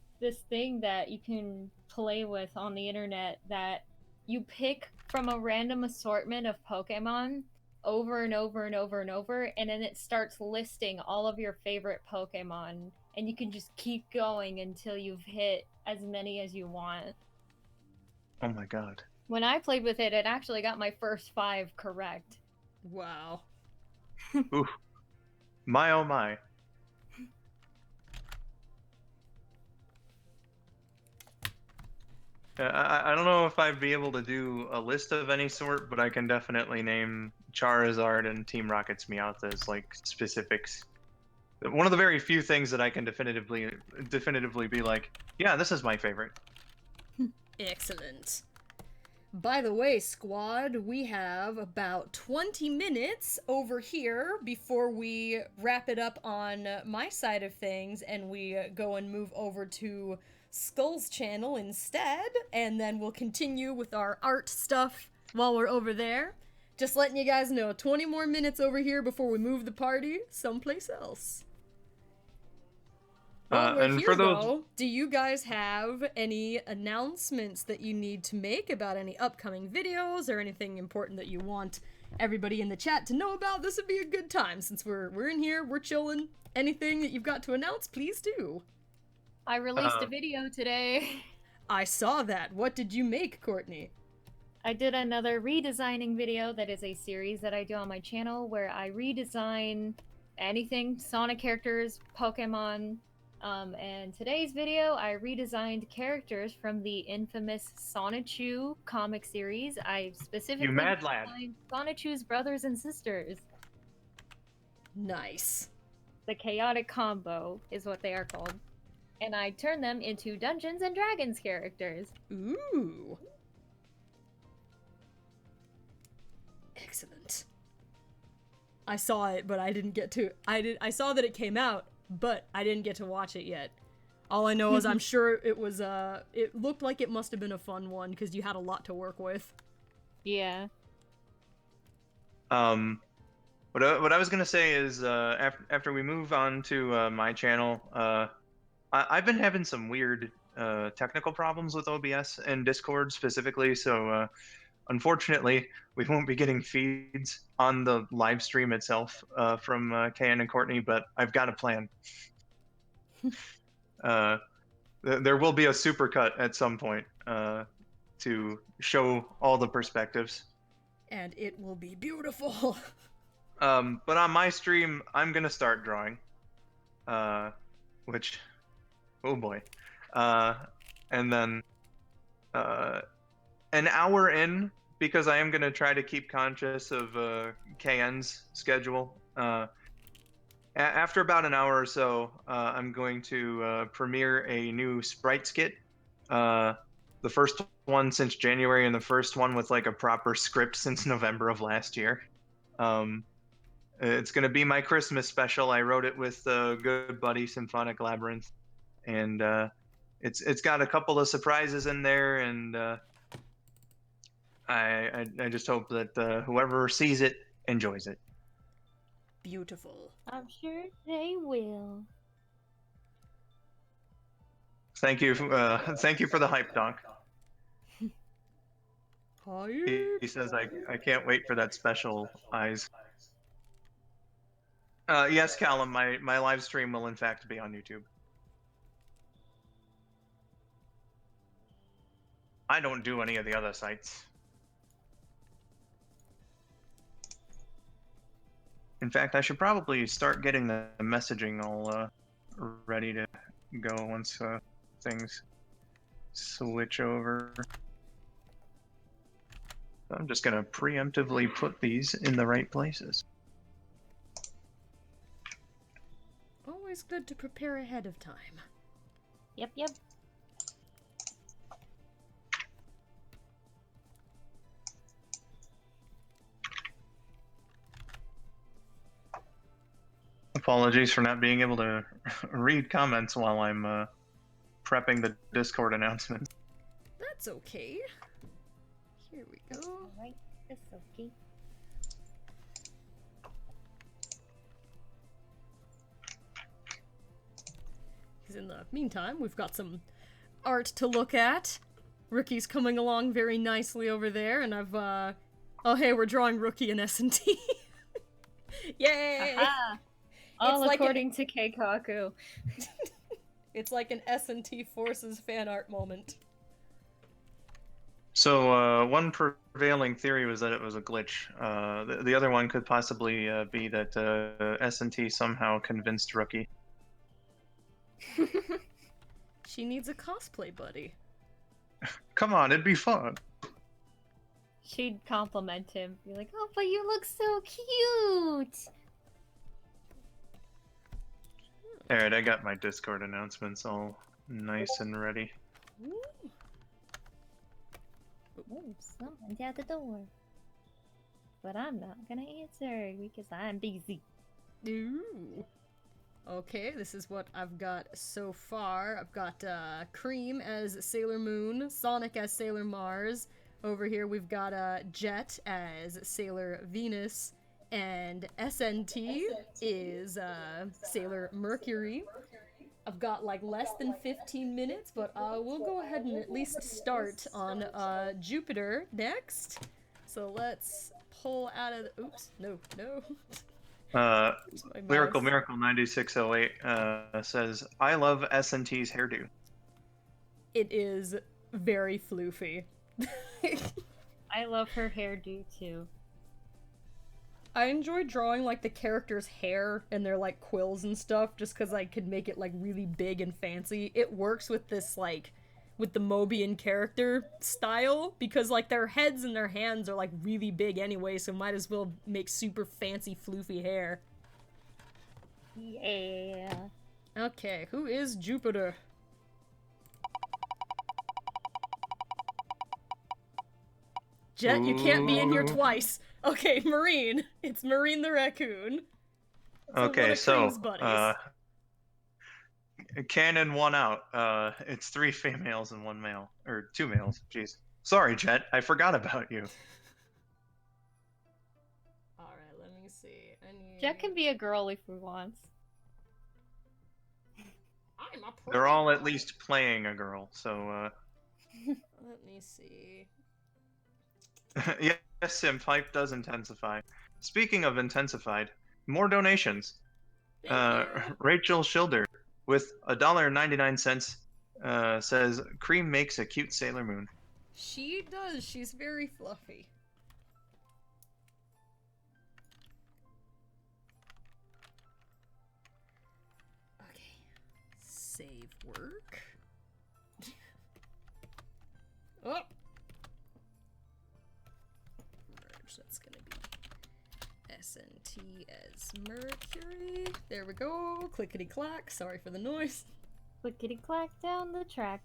thing that you can play with on the internet that you pick from a random assortment of Pokemon over and over and over and over, and then it starts listing all of your favorite Pokemon, and you can just keep going until you've hit as many as you want. Oh my god. When I played with it, it actually got my first 5 correct. Wow. Ooh. My oh my. I don't know if I'd be able to do a list of any sort, but I can definitely name Charizard and Team Rocket's Meowth as like specifics. One of the very few things that I can definitively be like, yeah, this is my favorite. Excellent. By the way, squad, we have about 20 minutes over here before we wrap it up on my side of things, and we go and move over to Skull's channel instead, and then we'll continue with our art stuff while we're over there. Just letting you guys know, 20 more minutes over here before we move the party someplace else. While we're And here, for those, though, do you guys have any announcements that you need to make about any upcoming videos or anything important that you want everybody in the chat to know about? This would be a good time since we're in here, we're chilling. Anything that you've got to announce, please do. I released a video today. I saw that. What did you make, Courtney? I did another redesigning video that is a series that I do on my channel where I redesign anything, Sonic characters, Pokemon, and today's video I redesigned characters from the infamous Sonichu comic series. I specifically you mad lad. designed Sonichu's brothers and sisters. Nice. The Chaotic Combo is what they are called. And I turned them into Dungeons and Dragons characters. Ooh. Excellent. I saw it, but I didn't get to. I saw that it came out, but I didn't get to watch it yet. All I know is I'm sure it was. It looked like it must have been a fun one because you had a lot to work with. Yeah. What I was gonna say is after we move on to my channel, I've been having some weird technical problems with OBS and Discord specifically, so unfortunately, we won't be getting feeds on the live stream itself from KN and Courtney, but I've got a plan. There will be a supercut at some point to show all the perspectives. And it will be beautiful. But on my stream, I'm going to start drawing. Which, oh boy. And then an hour in, because I am going to try to keep conscious of KN's schedule. After about an hour or so, I'm going to premiere a new sprite skit. The first one since January, and the first one with like a proper script since November of last year. It's going to be my Christmas special. I wrote it with good buddy Symphonic Labyrinth, and it's got a couple of surprises in there, and I just hope that whoever sees it enjoys it. Beautiful. I'm sure they will. Thank you for the hype, Donk. He says I can't wait for that special eyes. Yes, Callum, my live stream will in fact be on YouTube. I don't do any of the other sites. In fact, I should probably start getting the messaging all ready to go once things switch over. I'm just going to preemptively put these in the right places. Always good to prepare ahead of time. Yep. Apologies for not being able to read comments while I'm prepping the Discord announcement. That's okay. Here we go. Alright, that's okay. Because in the meantime, we've got some art to look at. Rookie's coming along very nicely over there, and I've, oh hey, we're drawing Rookie in S&T. Yay! Aha! All It's like according to Keikaku. It's like an S&T Forces fan art moment. So one prevailing theory was that it was a glitch. The other one could possibly be that S&T somehow convinced Rookie. She needs a cosplay buddy. Come on, it'd be fun. She'd compliment him. Be like, oh, but you look so cute! Alright, I got my Discord announcements all nice and ready. Ooh. Ooh, someone's at the door. But I'm not gonna answer because I'm busy. Ooh. Okay, this is what I've got so far. I've got Cream as Sailor Moon, Sonic as Sailor Mars. Over here we've got Jet as Sailor Venus, and SNT is Sailor Mercury. I've got like less than 15 minutes, but we'll go ahead and at least start on Jupiter next. So let's pull out of the... Oops, no. Lyrical Miracle 9608 says, I love S&T's hairdo. It is very floofy. I love her hairdo too. I enjoy drawing like the characters' hair and their like quills and stuff just because I could make it like really big and fancy. It works with this like with the Mobian character style because like their heads and their hands are like really big anyway, so might as well make super fancy floofy hair. Yeah. Okay, who is Jupiter? Jet, you can't be in here twice. Okay, Marine. It's Marine the raccoon. Okay, so canon one out. It's 3 females and 1 male, or 2 males. Jeez, sorry, Jet. I forgot about you. All right, let me see. Jet can be a girl if he wants. They're all at least playing a girl, so Let me see. yes, Simp, hype does intensify. Speaking of intensified, more donations. Thank you. Rachel Schilder with $1.99 says, Cream makes a cute Sailor Moon. She does. She's very fluffy. Okay. Save work. Oh! Merge, that's gonna be SNT as Mercury. There we go. Clickety clack. Sorry for the noise. Clickety clack down the track.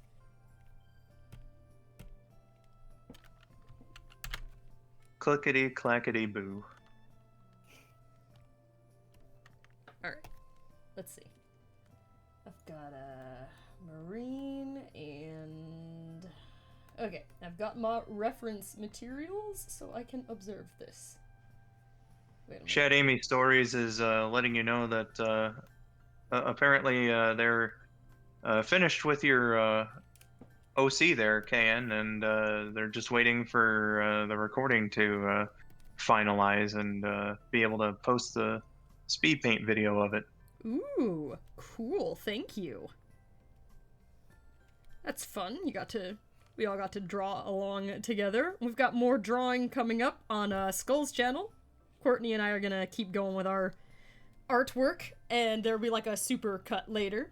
Clickety clackety boo. Alright. Let's see. I've got a marine and... Okay, I've got my reference materials so I can observe this. Wait a minute. Shad Amy Stories is letting you know that apparently they're finished with your OC there, KN, and they're just waiting for the recording to finalize and be able to post the speed paint video of it. Ooh, cool. Thank you. That's fun. We all got to draw along together. We've got more drawing coming up on Skull's channel. Courtney and I are gonna keep going with our artwork, and there'll be like a super cut later.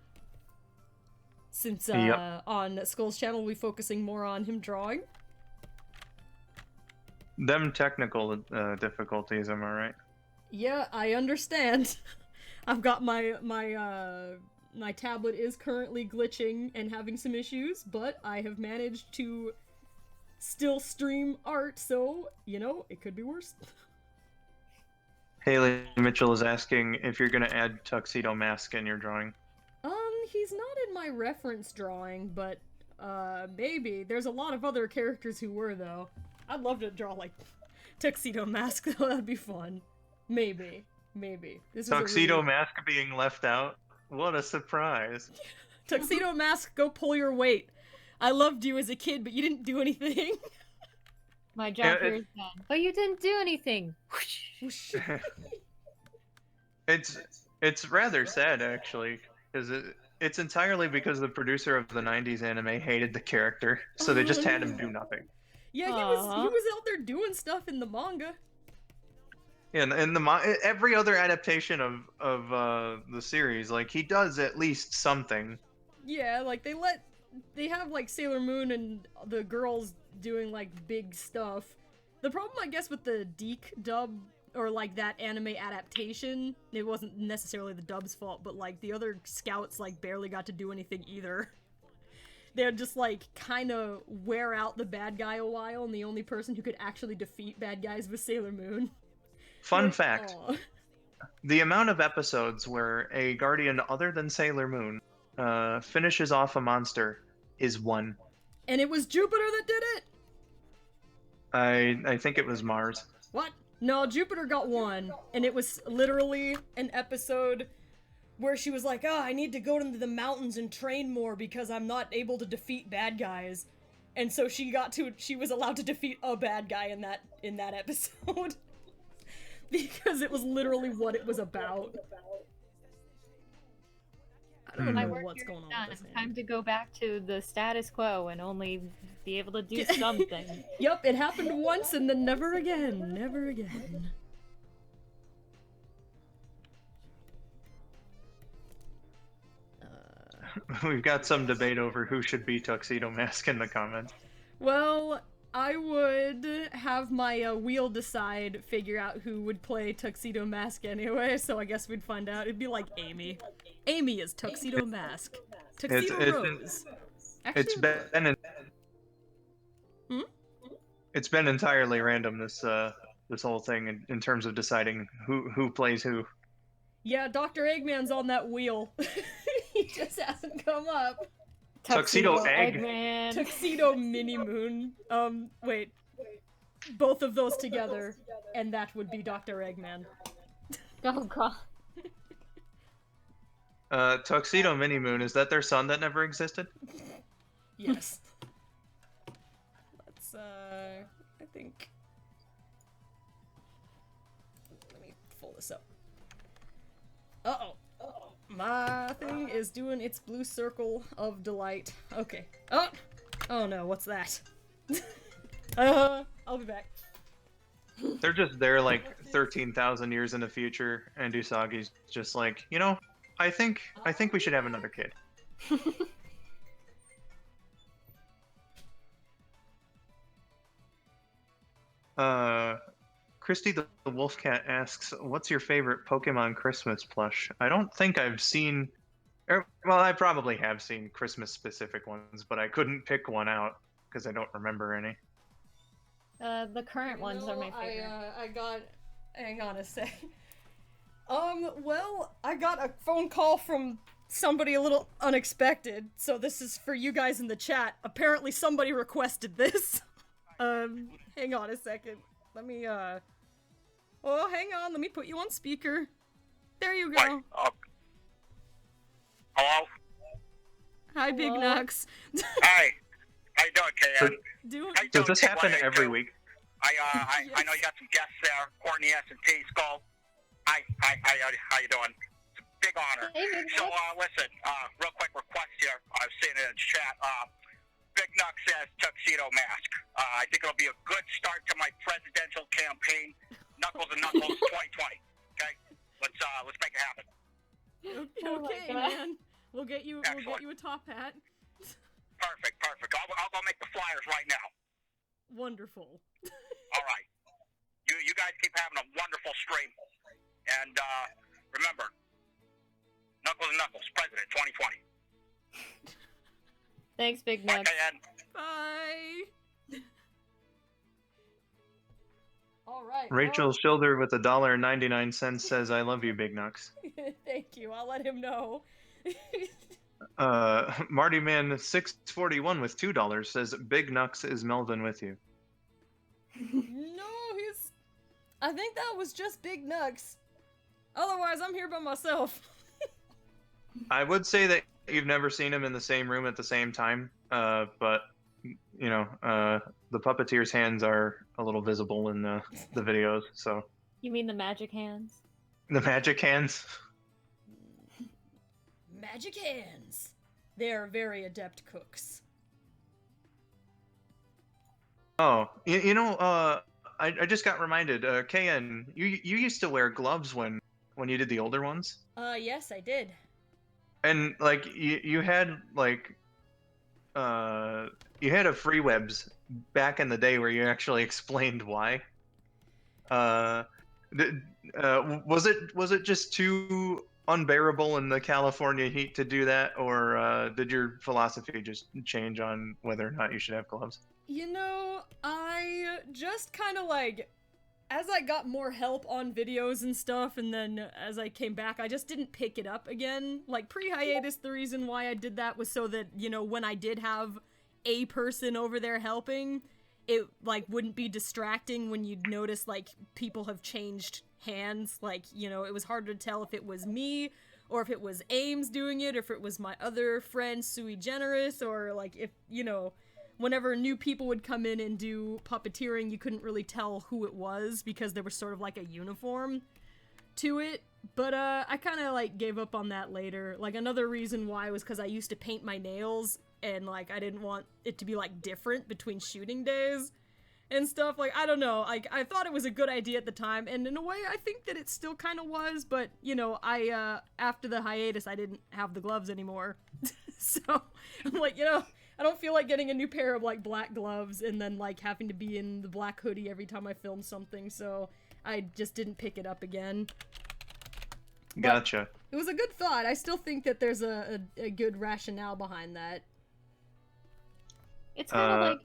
Since on Skull's channel we'll be focusing more on him drawing. Them technical difficulties, am I right? Yeah, I understand. I've got my tablet is currently glitching and having some issues, but I have managed to still stream art, so, you know, it could be worse. Haley Mitchell is asking if you're going to add Tuxedo Mask in your drawing. He's not in my reference drawing, but, maybe. There's a lot of other characters who were, though. I'd love to draw, like, Tuxedo Mask, though. That'd be fun. Maybe. This Tuxedo Mask being left out? What a surprise. Tuxedo Mask, go pull your weight. I loved you as a kid, but you didn't do anything. My job here is done. But you didn't do anything. It's rather sad, actually, because it's entirely because the producer of the 90s anime hated the character, so they just had him do nothing. Yeah, he was out there doing stuff in the manga. Yeah, and every other adaptation of the series, like, he does at least something. Yeah, like they have like Sailor Moon and the girls doing like big stuff. The problem, I guess, with the Deke dub or like that anime adaptation, it wasn't necessarily the dub's fault, but like the other scouts like barely got to do anything either. They'd just like kind of wear out the bad guy a while, and the only person who could actually defeat bad guys was Sailor Moon. Fun fact, the amount of episodes where a guardian other than Sailor Moon finishes off a monster is 1. And it was Jupiter that did it? I think it was Mars. What? No, Jupiter got 1, and it was literally an episode where she was like, oh, I need to go into the mountains and train more because I'm not able to defeat bad guys. And so she was allowed to defeat a bad guy in that episode. Because it was literally what it was about. I don't know what's going on with this. Time to go back to the status quo and only be able to do something. Yep, it happened once and then never again. Never again. We've got some debate over who should be Tuxedo Mask in the comments. Well, I would have my wheel decide, figure out who would play Tuxedo Mask anyway, so I guess we'd find out. It'd be like Amy. Amy is Tuxedo Mask. Tuxedo Rose. Actually, it's been entirely random, this whole thing, in terms of deciding who plays who. Yeah, Dr. Eggman's on that wheel. He just hasn't come up. Tuxedo Egg. Eggman. Tuxedo Mini Moon. Wait. Both of those together, and that would be Dr. Eggman. Oh god. Tuxedo Mini Moon, is that their son that never existed? Yes. Let's, I think... Let me pull this up. Uh-oh. My thing is doing its blue circle of delight. Okay. Oh! Oh no, what's that? I'll be back. They're just there like 13,000 years in the future, and Usagi's just like, you know, I think we should have another kid. Christy the Wolf Cat asks, "What's your favorite Pokemon Christmas plush?" I don't think I've seen. Well, I probably have seen Christmas-specific ones, but I couldn't pick one out because I don't remember any. The current ones are my favorite. I got... Hang on a sec. Well, I got a phone call from somebody a little unexpected, so this is for you guys in the chat. Apparently somebody requested this. Hang on a second. Let me, oh, hang on, let me put you on speaker. There you go. Wait, hello? Hi, Big Nux. Hi. How you doing, KN? Does this happen every week? I know you got some guests there. Courtney S&T, Skull. Hi, how you doing? It's a big honor. So, listen, real quick request here. I've seen it in chat. Big Nux says tuxedo mask. I think it'll be a good start to my presidential campaign. Knuckles and Knuckles 2020. Okay? Let's make it happen. Okay, man. We'll get you a top hat. Perfect. I'll go make the flyers right now. Wonderful. All right. You guys keep having a wonderful stream. And remember, Knuckles and Knuckles, President 2020. Thanks, Big Nux. Bye. All right. Rachel Schilder with $1.99 says, "I love you, Big Nux." Thank you. I'll let him know. Marty Man 641 with $2 says, "Big Nux, is Melvin with you?" No, I think that was just Big Nux. Otherwise, I'm here by myself. I would say that you've never seen him in the same room at the same time, but you know, the puppeteer's hands are a little visible in the videos. So You mean the magic hands? the magic hands. Magic hands. They are very adept cooks. Oh, you know, I just got reminded. KN, you used to wear gloves when you did the older ones, Yes, I did. and like you had like you had a free webs back in the day where you actually explained why. Was it just too unbearable in the California heat to do that, or did your philosophy just change on whether or not you should have gloves? You know, I just kind of like, as I got more help on videos and stuff, and then as I came back, I just didn't pick it up again. Like, pre-hiatus, the reason why I did that was so that, you know, when I did have a person over there helping, it, like, wouldn't be distracting when you'd notice, like, people have changed hands. Like, you know, it was hard to tell if it was me, or if it was Ames doing it, or if it was my other friend, Sui Generis, or, like, if, you know, whenever new people would come in and do puppeteering, you couldn't really tell who it was because there was sort of like a uniform to it. But I kind of like gave up on that later. Like, another reason why was because I used to paint my nails, and like I didn't want it to be like different between shooting days and stuff. Like, I don't know, like I thought it was a good idea at the time, and in a way I think that it still kind of was, but you know, I after the hiatus I didn't have the gloves anymore. So I'm like, you know, I don't feel like getting a new pair of, like, black gloves and then, like, having to be in the black hoodie every time I film something, so I just didn't pick it up again. Gotcha. But it was a good thought. I still think that there's a good rationale behind that. It's kind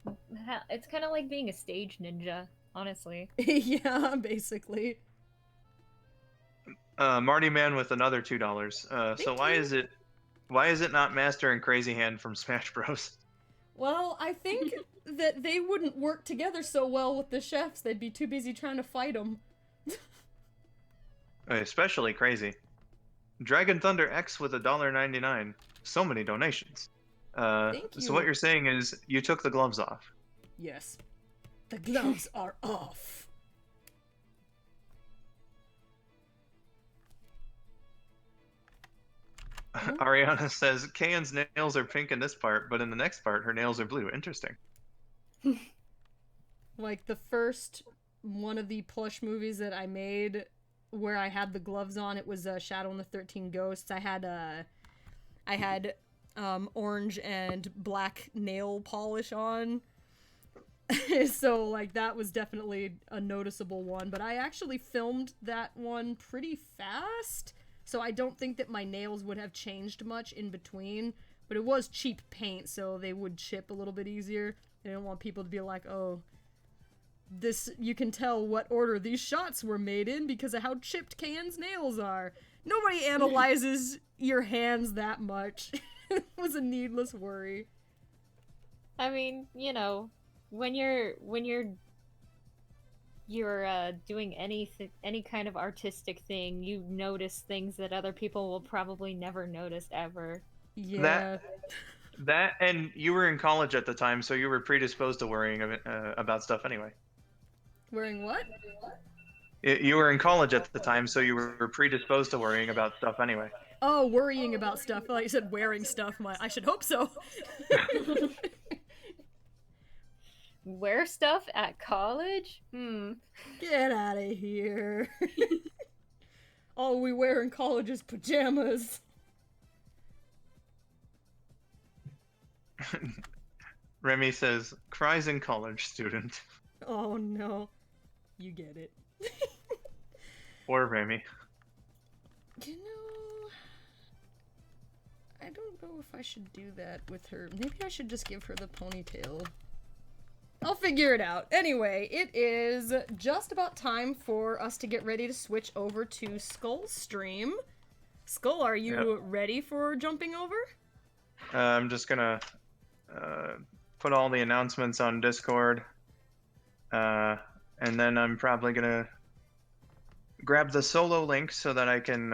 of like being a stage ninja, honestly. Yeah, basically. Marty Man with another $2. So why is it not Master and Crazy Hand from Smash Bros? Well, I think that they wouldn't work together so well with the chefs. They'd be too busy trying to fight them. Especially Crazy. Dragon Thunder X with $1.99. So many donations. Thank you. So what you're saying is you took the gloves off. Yes. The gloves are off. Ariana says, Kayan's nails are pink in this part, but in the next part, her nails are blue. Interesting. Like the first one of the plush movies that I made where I had the gloves on, it was Shadow and the 13 Ghosts. I had orange and black nail polish on. So like that was definitely a noticeable one, but I actually filmed that one pretty fast. So I don't think that my nails would have changed much in between, but it was cheap paint, so they would chip a little bit easier. I don't want people to be like, oh, this, you can tell what order these shots were made in because of how chipped Kayan's nails are. Nobody analyzes your hands that much. It was a needless worry. I mean, you know, when you're doing any kind of artistic thing, you notice things that other people will probably never notice ever. Yeah. That and you were in college at the time, so you were predisposed to worrying about stuff anyway. Wearing what? You were in college at the time, so you were predisposed to worrying about stuff anyway. Oh, worrying about stuff. Like you said, wearing stuff. I should hope so. Wear stuff at college? Get out of here. All we wear in college is pajamas. Remy says, cries in college, student. Oh no. You get it. Or Remy. You know, I don't know if I should do that with her. Maybe I should just give her the ponytail. I'll figure it out. Anyway, it is just about time for us to get ready to switch over to Skull's stream. Skull, are you ready for jumping over? I'm just gonna put all the announcements on Discord. And then I'm probably gonna grab the solo link so that I can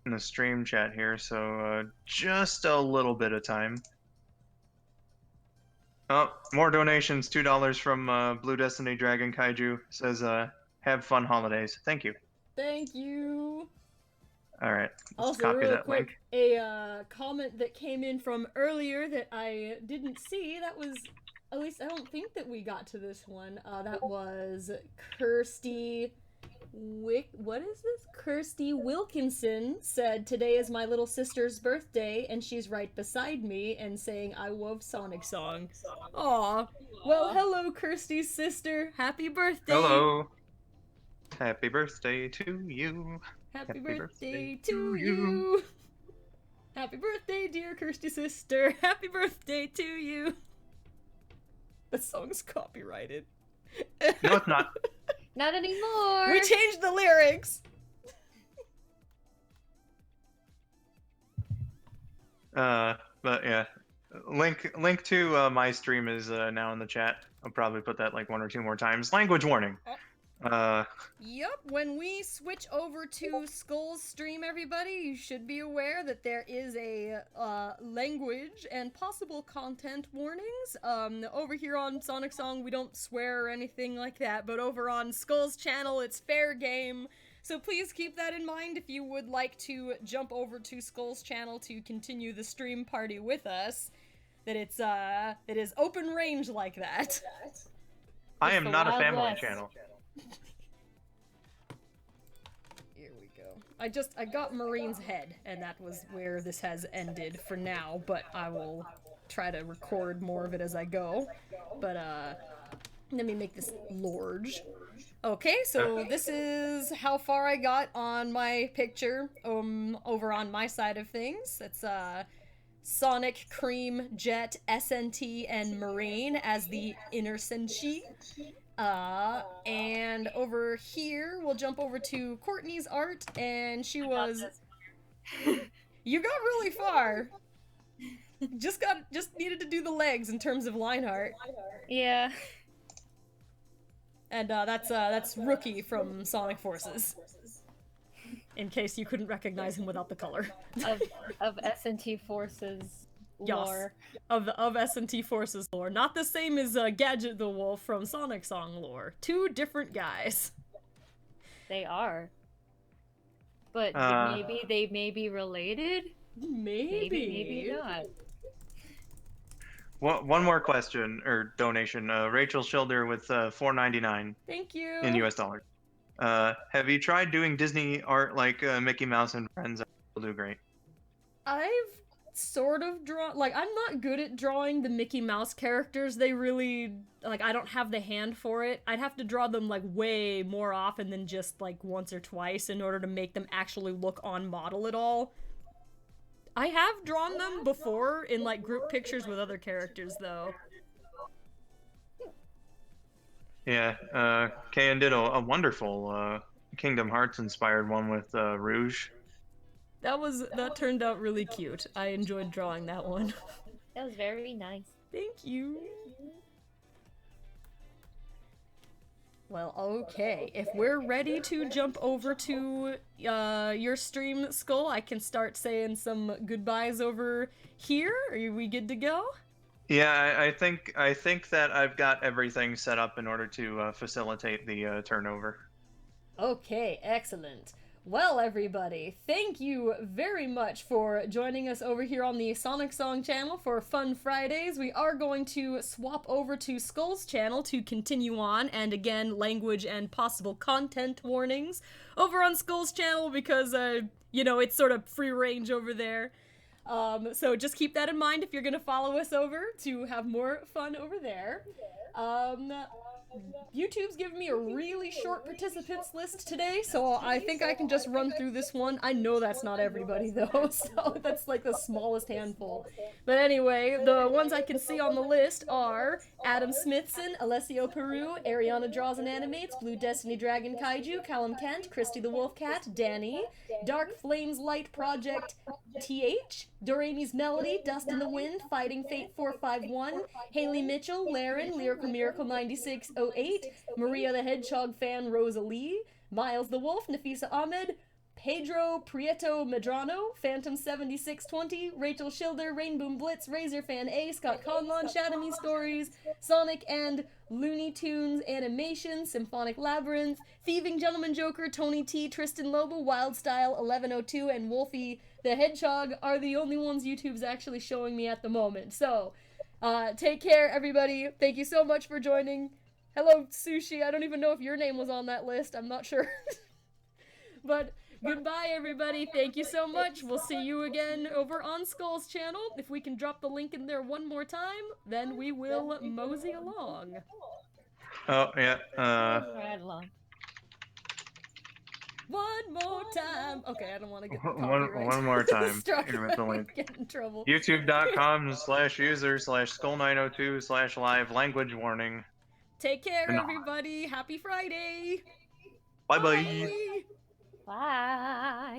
in the stream chat here. So just a little bit of time. Oh, more donations. $2 from Blue Destiny Dragon Kaiju says, "Have fun holidays." Thank you. Thank you. All right. Let's Also, copy real that quick, link. a comment that came in from earlier that I didn't see. That was, at least I don't think that we got to this one. That was Kirsty what is this? Kirsty Wilkinson said, "Today is my little sister's birthday, and she's right beside me and saying I love Sonic Song." Aw. Well, hello, Kirsty's sister. Happy birthday. Hello. Happy birthday to you. Happy birthday to you. Happy birthday, dear Kirsty sister. Happy birthday to you. The song's copyrighted. No, it's not. Not anymore. We changed the lyrics. But yeah, link to my stream is now in the chat. I'll probably put that like 1 or 2 more times. Language warning. Yep, when we switch over to Skull's stream, everybody, you should be aware that there is a language and possible content warnings. Over here on Sonic Song, we don't swear or anything like that, but over on Skull's channel, it's fair game. So please keep that in mind if you would like to jump over to Skull's channel to continue the stream party with us. That it is open range like that. I am not a family channel. Here we go. I got Marine's head, and that was where this has ended for now, but I will try to record more of it as I go. But, let me make this large. Okay, so this is how far I got on my picture, over on my side of things. It's, Sonic, Cream, Jet, SNT, and Marine as the inner Senshi. And over here, we'll jump over to Courtney's art, and she was... You got really far. Just needed to do the legs in terms of line art. Yeah. And, that's Rookie from Sonic Forces. in case you couldn't recognize him without the color. of SNT Forces lore. Yes, of SNT Forces lore. Not the same as Gadget the Wolf from Sonic Song lore. Two different guys. They are. But maybe they may be related? Maybe not. One more question, or donation. Rachel Schilder with $4.99 Thank you. in US dollars. Have you tried doing Disney art like Mickey Mouse and Friends? Will do great. I've sort of drawn, like, I'm not good at drawing the Mickey Mouse characters. They really, like, I don't have the hand for it. I'd have to draw them, like, way more often than just, like, once or twice in order to make them actually look on model at all. I have drawn them before in, like, group pictures with other characters, though. Yeah, Kayan did a wonderful Kingdom Hearts inspired one with Rouge. That turned out really cute. I enjoyed drawing that one. That was very nice. Thank you. Well, okay. If we're ready to jump over to your stream, Skull, I can start saying some goodbyes over here. Are we good to go? Yeah, I think that I've got everything set up in order to facilitate the turnover. Okay, excellent. Well, everybody, thank you very much for joining us over here on the Sonic Song channel for Fun Fridays. We are going to swap over to Skull's channel to continue on, and again, language and possible content warnings over on Skull's channel because, you know, it's sort of free range over there. So just keep that in mind if you're gonna follow us over to have more fun over there. YouTube's giving me a really short participants list today, so I think I can just run through this one. I know that's not everybody, though, so that's like the smallest handful. But anyway, the ones I can see on the list are Adam Smithson, Alessio Peru, Ariana Draws and Animates, Blue Destiny Dragon Kaiju, Callum Kent, Christy the Wolfcat, Danny, Dark Flames Light Project TH, Dorami's Melody, Dust in the Wind, Fighting Fate 451, Haley Mitchell, Laren, Lyrical Miracle 9608, Maria the Hedgehog fan Rosalie, Miles the Wolf, Nafisa Ahmed, Pedro Prieto Medrano, Phantom 7620, Rachel Schilder, Rainboom Blitz, Razor Fan A, Scott Conlon, Shadowme Stories, Sonic and Looney Tunes Animation, Symphonic Labyrinth, Thieving Gentleman Joker, Tony T, Tristan Lobo, Wildstyle 1102, and Wolfie the Hedgehog are the only ones YouTube's actually showing me at the moment. So, take care, everybody. Thank you so much for joining. Hello, Sushi. I don't even know if your name was on that list. I'm not sure. But goodbye, everybody. Thank you so much. We'll see you again over on Skull's channel. If we can drop the link in there one more time, then we will mosey along. Oh, yeah. Right along. One more time. Okay, I don't want to get One more time. Struck. Here with the link. Get in trouble. YouTube.com/user/Skull902/live language warning. Take care, everybody. Happy Friday. Bye-bye. Bye.